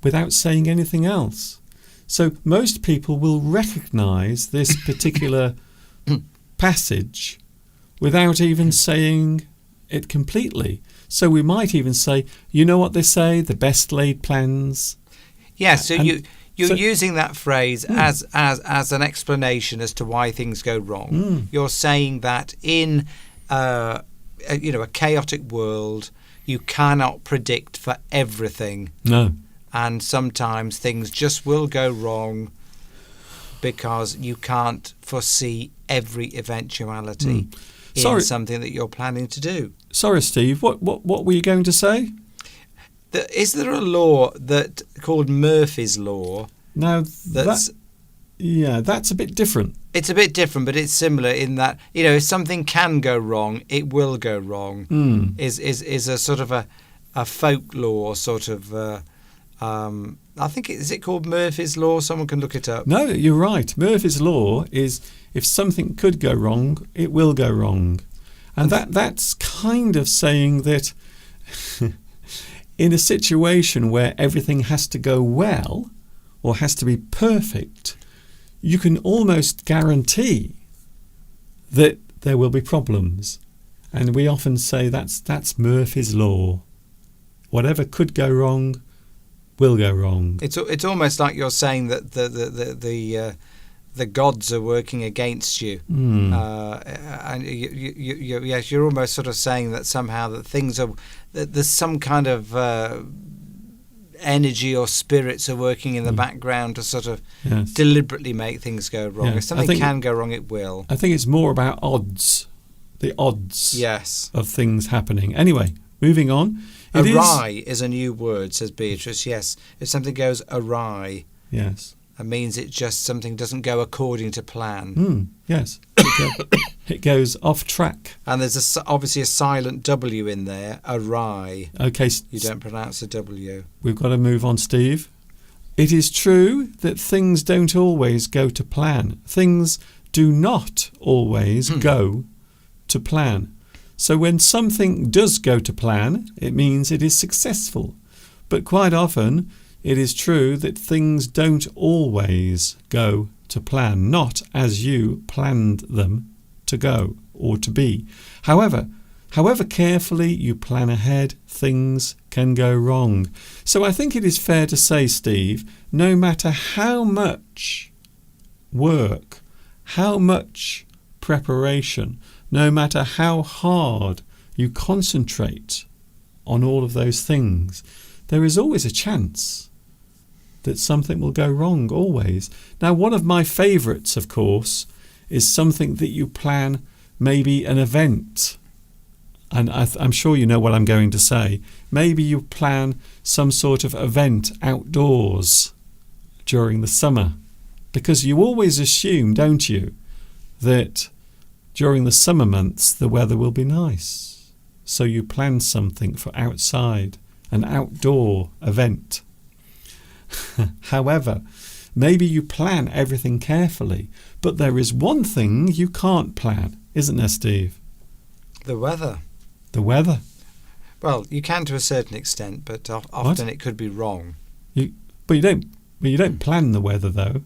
without saying anything else. So most people will recognise this particular passage without even saying it completely. So we might even say, you know what they say, the best laid plans. Yeah, so you're using that phrase as an explanation as to why things go wrong. You're saying that in a chaotic world, you cannot predict for everything. No. And sometimes things just will go wrong because you can't foresee every eventuality in something that you're planning to do. Sorry, Steve, what were you going to say? Is there a law called Murphy's Law? Now, that's a bit different. It's a bit different, but it's similar in that, if something can go wrong, it will go wrong. Is a sort of a folklore sort of. I think is it called Murphy's Law? Someone can look it up. No, you're right. Murphy's Law is if something could go wrong, it will go wrong, and that's kind of saying that. In a situation where everything has to go well or has to be perfect, you can almost guarantee that there will be problems. And we often say that's Murphy's Law. Whatever could go wrong will go wrong. It's almost like you're saying that the gods are working against you, and you're almost sort of saying that somehow that things are that there's some kind of energy or spirits are working in the background to sort of deliberately make things go wrong. If something can go wrong, it will. I think it's more about odds, the odds of things happening. Anyway, moving on. Awry is a new word, says Beatrice. Yes, if something goes awry. Yes. It means something doesn't go according to plan. Yes, it goes off track. And there's obviously a silent W in there, awry. Okay. You don't pronounce a W. We've got to move on, Steve. It is true that things don't always go to plan. Things do not always go to plan. So when something does go to plan, it means it is successful. But quite often, it is true that things don't always go to plan, not as you planned them to go or to be. However carefully you plan ahead, things can go wrong. So I think it is fair to say, Steve, no matter how much work, how much preparation, no matter how hard you concentrate on all of those things, there is always a chance that something will go wrong always. Now, one of my favourites, of course, is something that you plan, maybe an event. And I'm sure you know what I'm going to say. Maybe you plan some sort of event outdoors during the summer. Because you always assume, don't you, that during the summer months the weather will be nice. So you plan something for outside, an outdoor event. However, maybe you plan everything carefully, but there is one thing you can't plan, isn't there, Steve? The weather. The weather. Well, you can to a certain extent, but often it could be wrong. But you don't plan the weather, though.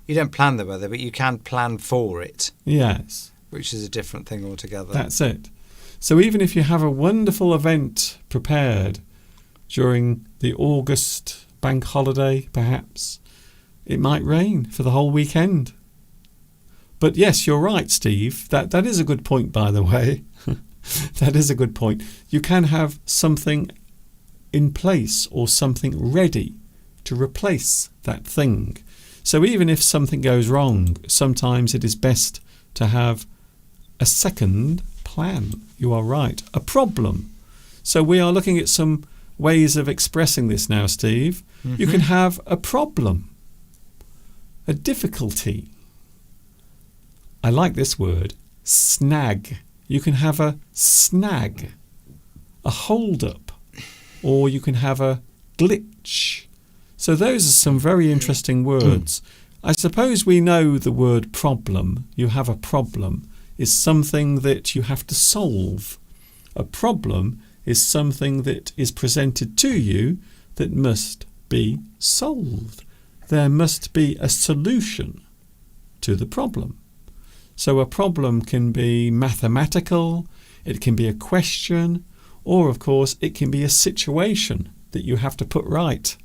You don't plan the weather, but you can plan for it. Yes. Which is a different thing altogether. That's it. So even if you have a wonderful event prepared during the August bank holiday, perhaps, it might rain for the whole weekend. But yes, you're right, Steve. That is a good point, by the way. That is a good point. You can have something in place or something ready to replace that thing. So even if something goes wrong, sometimes it is best to have a second plan. You are right. A problem. So we are looking at some ways of expressing this now, Steve. You can have a problem, a difficulty. I like this word, snag. You can have a snag, a hold-up, or you can have a glitch. So those are some very interesting words. I suppose we know the word problem. You have a problem is something that you have to solve. A problem is something that is presented to you that must be solved. There must be a solution to the problem. So a problem can be mathematical, it can be a question, or of course it can be a situation that you have to put right.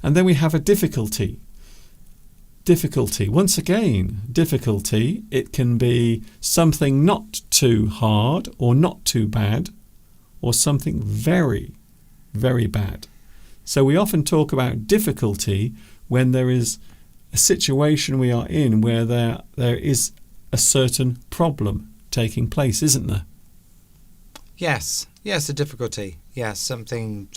And then we have a difficulty. Difficulty. Once again, difficulty, it can be something not too hard or not too bad, or something very, very bad. So we often talk about difficulty when there is a situation we are in where there is a certain problem taking place, isn't there? Yes, a difficulty. Yes, something.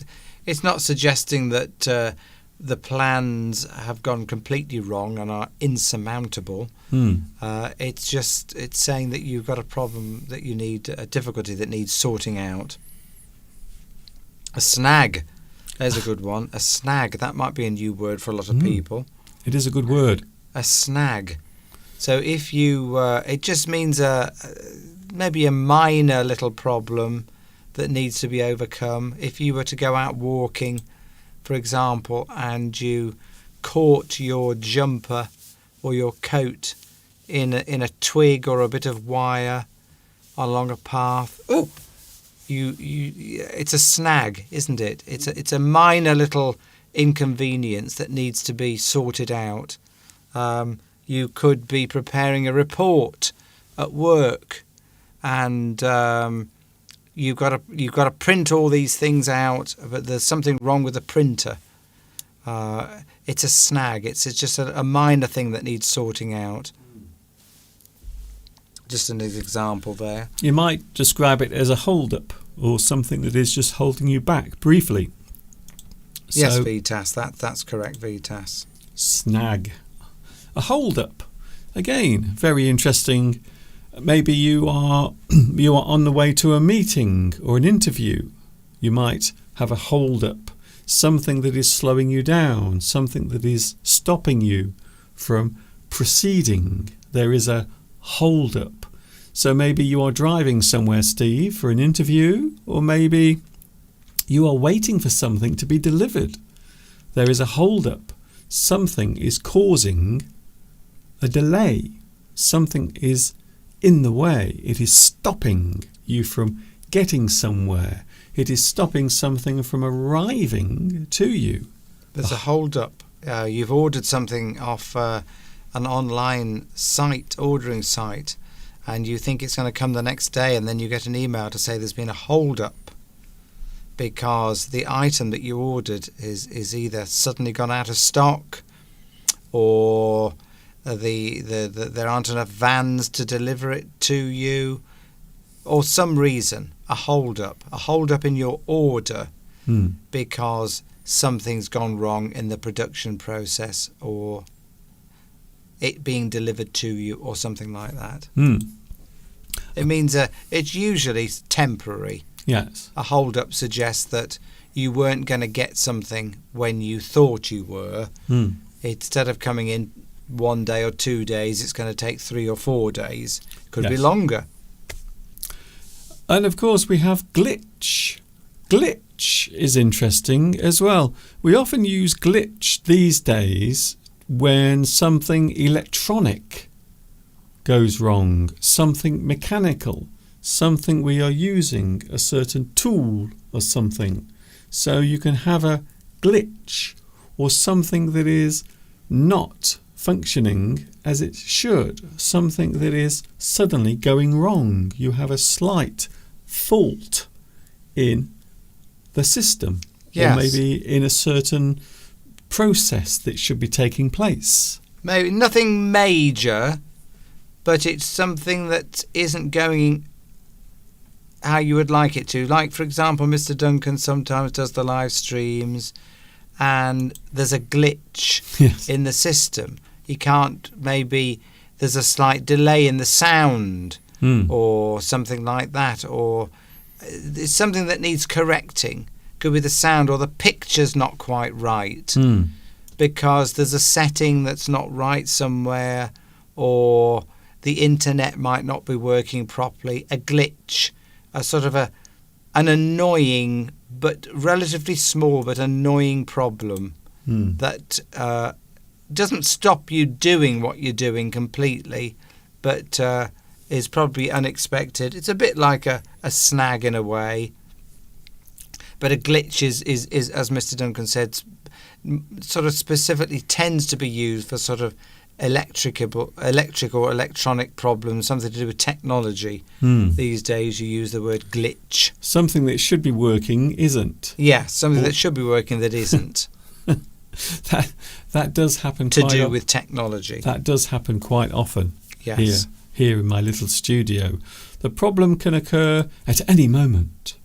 It's not suggesting that the plans have gone completely wrong and are insurmountable. It's saying that you've got a problem that you need, a difficulty that needs sorting out. A snag. There's a good one. A snag. That might be a new word for a lot of people. It is a good word. A snag. So if you, it just means maybe a minor little problem that needs to be overcome. If you were to go out walking, for example, and you caught your jumper or your coat in a twig or a bit of wire along a path, it's a snag, isn't it? It's a minor little inconvenience that needs to be sorted out. You could be preparing a report at work, and you've got to print all these things out, but there's something wrong with the printer. It's a snag. It's just a minor thing that needs sorting out. Just an example there. You might describe it as a hold-up or something that is just holding you back briefly. Yes, Vitas, that's correct, Vitas. Snag. A hold-up. Again, very interesting. Maybe you are on the way to a meeting or an interview. You might have a hold-up, something that is slowing you down, something that is stopping you from proceeding. There is a hold-up. So maybe you are driving somewhere, Steve, for an interview, or maybe you are waiting for something to be delivered. There is a hold-up. Something is causing a delay. Something is in the way. It is stopping you from getting somewhere. It is stopping something from arriving to you. There's a hold-up. You've ordered something off an online site, ordering site, and you think it's going to come the next day, and then you get an email to say there's been a hold-up because the item that you ordered is either suddenly gone out of stock, or there aren't enough vans to deliver it to you, or some reason, a hold up in your order because something's gone wrong in the production process, or it being delivered to you, or something like that. It means it's usually temporary. Yes. A hold up suggests that you weren't going to get something when you thought you were. Instead of coming in 1 day or 2 days, it's going to take 3 or 4 days. Could be longer. And of course we have glitch. Glitch is interesting as well. We often use glitch these days when something electronic goes wrong, something mechanical, something we are using, a certain tool or something. So you can have a glitch, or something that is not functioning as it should, something that is suddenly going wrong. You have a slight fault in the system, or maybe in a certain process that should be taking place. Maybe nothing major, but it's something that isn't going how you would like it to. Like, for example, Mr. Duncan sometimes does the live streams and there's a glitch in the system. He can't, maybe there's a slight delay in the sound or something like that, or it's something that needs correcting. Could be the sound, or the picture's not quite right because there's a setting that's not right somewhere, or the internet might not be working properly. A glitch, a sort of an annoying but relatively small but annoying problem that doesn't stop you doing what you're doing completely, but is probably unexpected. It's a bit like a snag in a way. But a glitch is, as Mr. Duncan said, sort of specifically tends to be used for sort of electric or electronic problems, something to do with technology. These days you use the word glitch. Something that should be working isn't. Yeah, something that should be working that isn't. That does happen to do with technology. That does happen quite often. Yes. Here in my little studio. The problem can occur at any moment,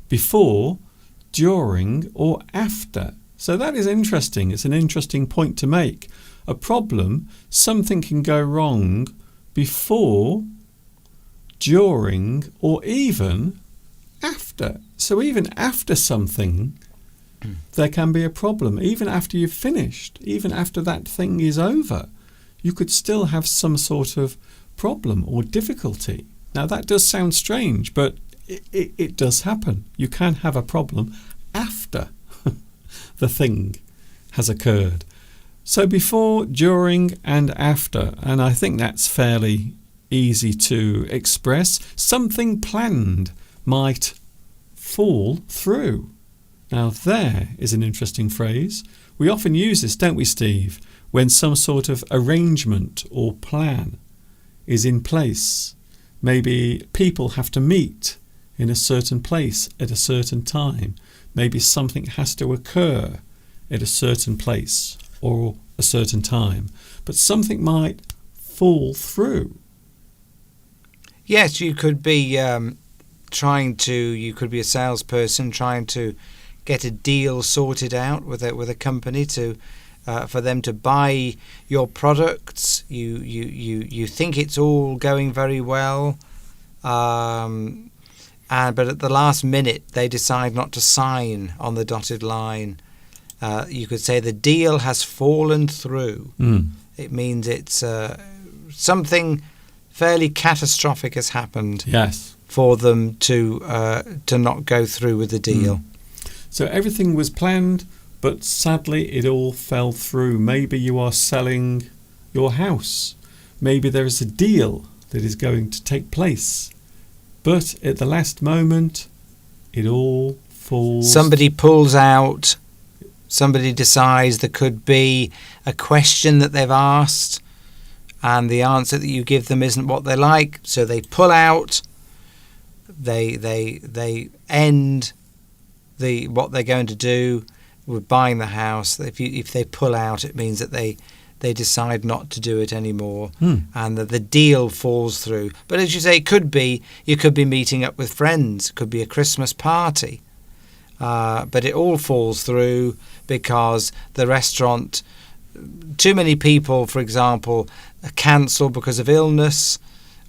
before, during, or after. So that is interesting. It's an interesting point to make. A problem, something can go wrong before, during, or even after. So even after something, there can be a problem. Even after you've finished, even after that thing is over, you could still have some sort of problem or difficulty. Now that does sound strange, but it does happen. You can have a problem after the thing has occurred. So before, during, and after, and I think that's fairly easy to express. Something planned might fall through. Now there is an interesting phrase. We often use this, don't we, Steve, when some sort of arrangement or plan is in place. Maybe people have to meet in a certain place at a certain time. Maybe something has to occur at a certain place or a certain time. But something might fall through. Yes, you could be you could be a salesperson trying to get a deal sorted out with a company to for them to buy your products. You think it's all going very well, but at the last minute they decide not to sign on the dotted line. You could say the deal has fallen through. It means it's something fairly catastrophic has happened. Yes. For them to not go through with the deal. So everything was planned, but sadly it all fell through. Maybe you are selling your house. Maybe there is a deal that is going to take place, but at the last moment it all falls. Somebody pulls out. Somebody decides there could be a question that they've asked and the answer that you give them isn't what they like, so they pull out. They end what they're going to do with buying the house. If they pull out, it means that they decide not to do it anymore, and that the deal falls through. But as you say, you could be meeting up with friends. It could be a Christmas party, but it all falls through because the restaurant, too many people, for example, cancel because of illness,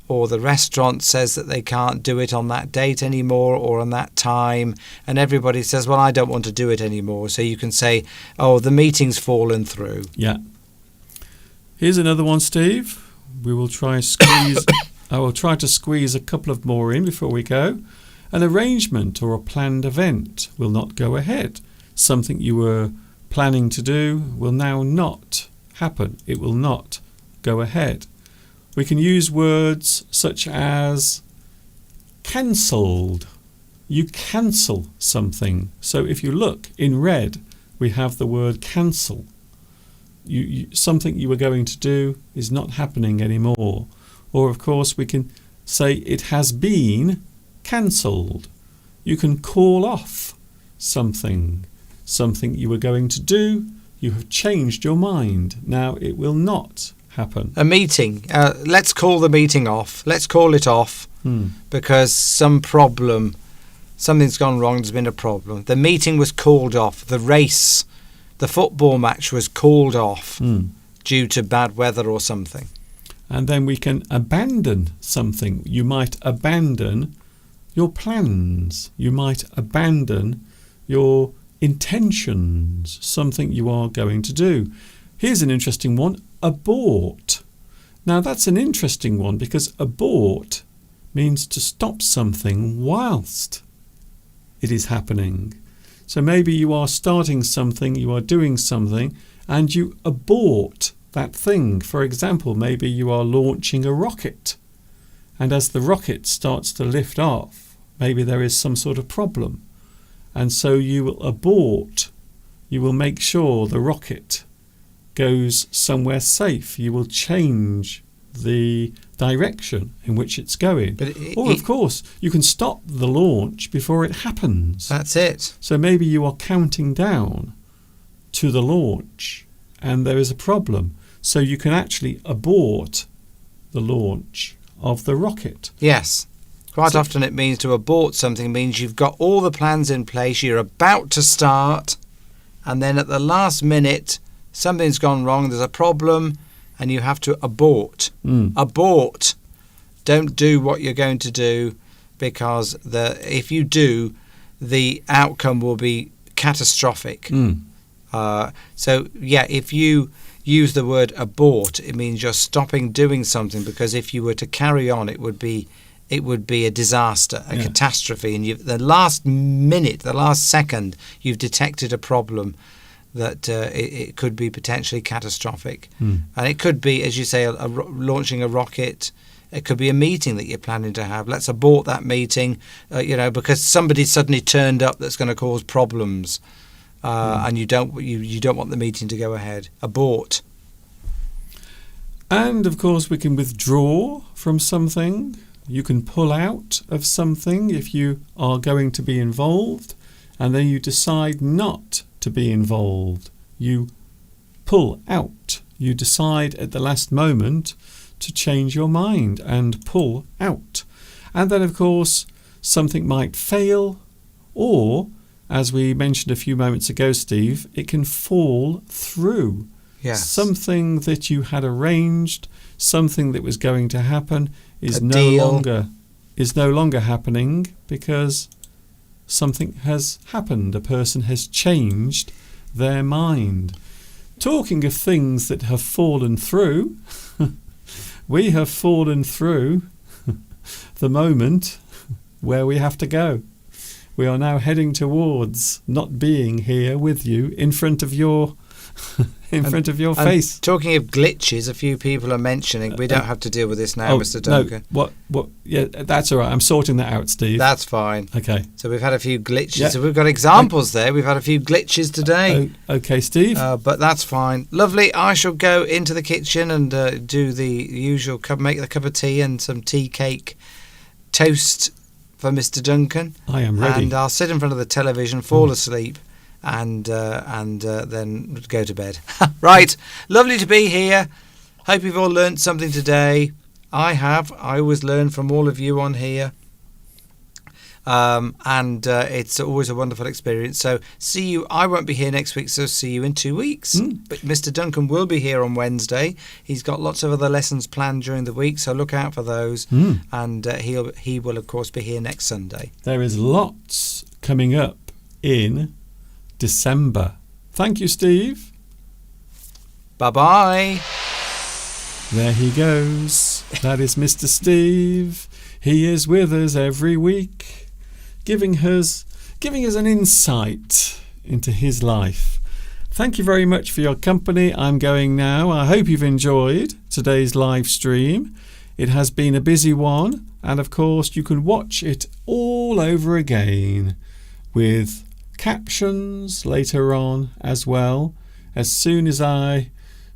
or the restaurant says that they can't do it on that date anymore or on that time, and everybody says, well, I don't want to do it anymore. So you can say, oh, the meeting's fallen through. Yeah. Here's another one, Steve. We will try squeeze. I will try to squeeze a couple of more in before we go. An arrangement or a planned event will not go ahead. Something you were planning to do will now not happen. It will not go ahead. We can use words such as cancelled. You cancel something. So if you look in red, we have the word cancel. Something you were going to do is not happening anymore. Or of course we can say it has been cancelled. You can call off something you were going to do. You have changed your mind. Now it will not happen. A meeting. Let's call the meeting off. Let's call it off because something's gone wrong. There's been a problem. The meeting was called off. The race, the football match was called off due to bad weather or something. And then we can abandon something. You might abandon your plans. You might abandon your intentions, something you are going to do. Here's an interesting one. Abort. Now that's an interesting one because abort means to stop something whilst it is happening. So maybe you are starting something, you are doing something, and you abort that thing. For example, maybe you are launching a rocket, and as the rocket starts to lift off, maybe there is some sort of problem. And so you will abort. You will make sure the rocket goes somewhere safe. You will change the direction in which it's going. Or, of course, you can stop the launch before it happens. That's it. So maybe you are counting down to the launch and there is a problem. So you can actually abort the launch of the rocket. Yes. Quite often it means to abort something means you've got all the plans in place, you're about to start, and then at the last minute something's gone wrong, there's a problem, and you have to abort. Abort. Don't do what you're going to do because if you do, the outcome will be catastrophic. If you use the word abort, it means you're stopping doing something, because if you were to carry on, it would be a disaster, a catastrophe, and the last minute, the last second, you've detected a problem that it could be potentially catastrophic. And it could be, as you say, launching a rocket. It could be a meeting that you're planning to have. Let's abort that meeting, because somebody suddenly turned up that's going to cause problems, and you don't want the meeting to go ahead. Abort. And of course, we can withdraw from something. You can pull out of something if you are going to be involved, and then you decide not to be involved. You pull out. You decide at the last moment to change your mind and pull out. And then, of course, something might fail, or, as we mentioned a few moments ago, Steve, it can fall through. Yes. Something that you had arranged, something that was going to happen, is no longer happening because something has happened. A person has changed their mind. Talking of things that have fallen through, we have fallen through the moment where we have to go. We are now heading towards not being here with you in front of your face. Talking of glitches, a few people are mentioning we don't have to deal with this now, Mr. Duncan. No, what? Yeah, that's all right. I'm sorting that out, Steve. That's fine. Okay. So we've had a few glitches. Yeah. So we've got examples there. We've had a few glitches today. Okay, Steve. But that's fine. Lovely. I shall go into the kitchen and do the usual make the cup of tea and some tea cake, toast for Mr. Duncan. I am ready. And I'll sit in front of the television, fall asleep, and then go to bed. Right. Lovely to be here. Hope you've all learnt something today. I have. I always learn from all of you on here. And it's always a wonderful experience. So see you. I won't be here next week, so see you in 2 weeks. But Mr. Duncan will be here on Wednesday. He's got lots of other lessons planned during the week, so look out for those. And he will, of course, be here next Sunday. There is lots coming up in December. Thank you, Steve. Bye-bye. There he goes. That is Mr. Steve. He is with us every week, giving us an insight into his life. Thank you very much for your company. I'm going now. I hope you've enjoyed today's live stream. It has been a busy one, and of course you can watch it all over again with captions later on as well, as soon as I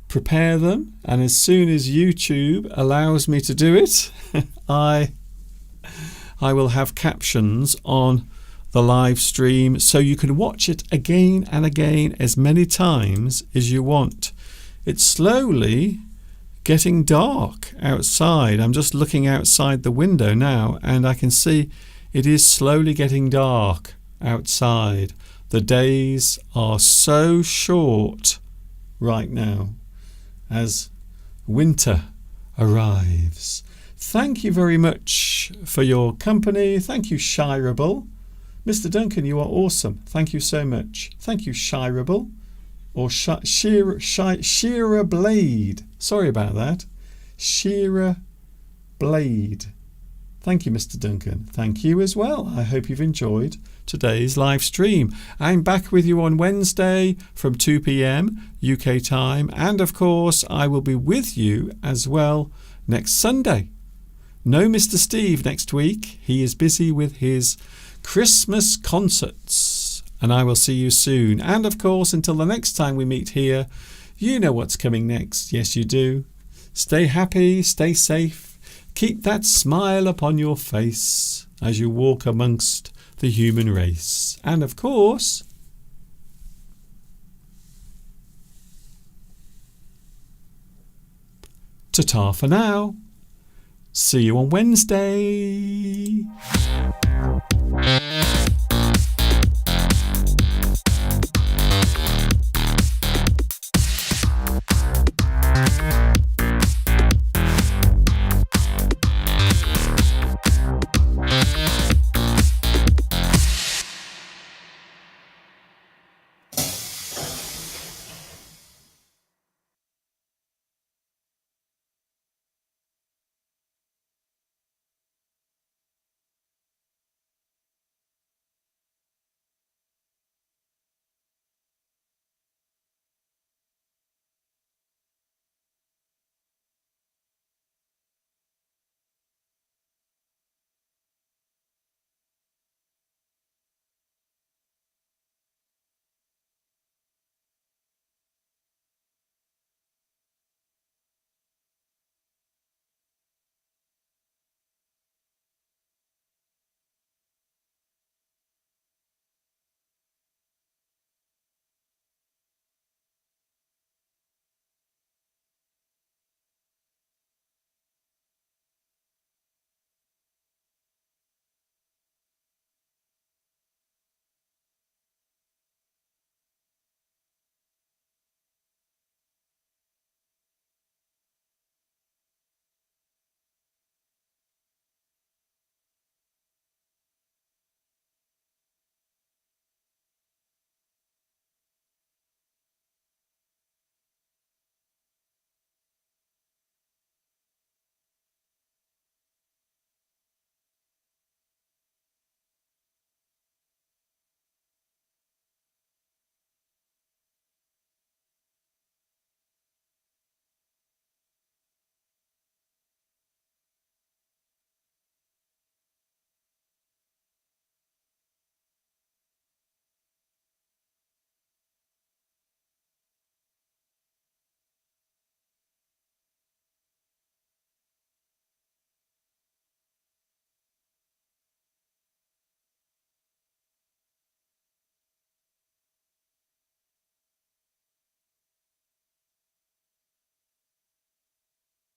prepare them and as soon as YouTube allows me to do it. I will have captions on the live stream, so you can watch it again and again as many times as you want. It's slowly getting dark outside. I'm just looking outside the window now, and I can see it is slowly getting dark outside. The days are so short right now as winter arrives. Thank you very much for your company. Thank you, Shirable. Mr. Duncan, you are awesome. Thank you so much. Thank you, Shirable. Or Shearer Blade. Sorry about that. Shearer Blade. Thank you, Mr. Duncan. Thank you as well. I hope you've enjoyed today's live stream. I'm back with you on Wednesday from 2 p.m. UK time. And of course, I will be with you as well next Sunday. No Mr. Steve next week. He is busy with his Christmas concerts. And I will see you soon. And of course, until the next time we meet here, you know what's coming next. Yes, you do. Stay happy, stay safe. Keep that smile upon your face as you walk amongst the human race. And of course, ta-ta for now. See you on Wednesday.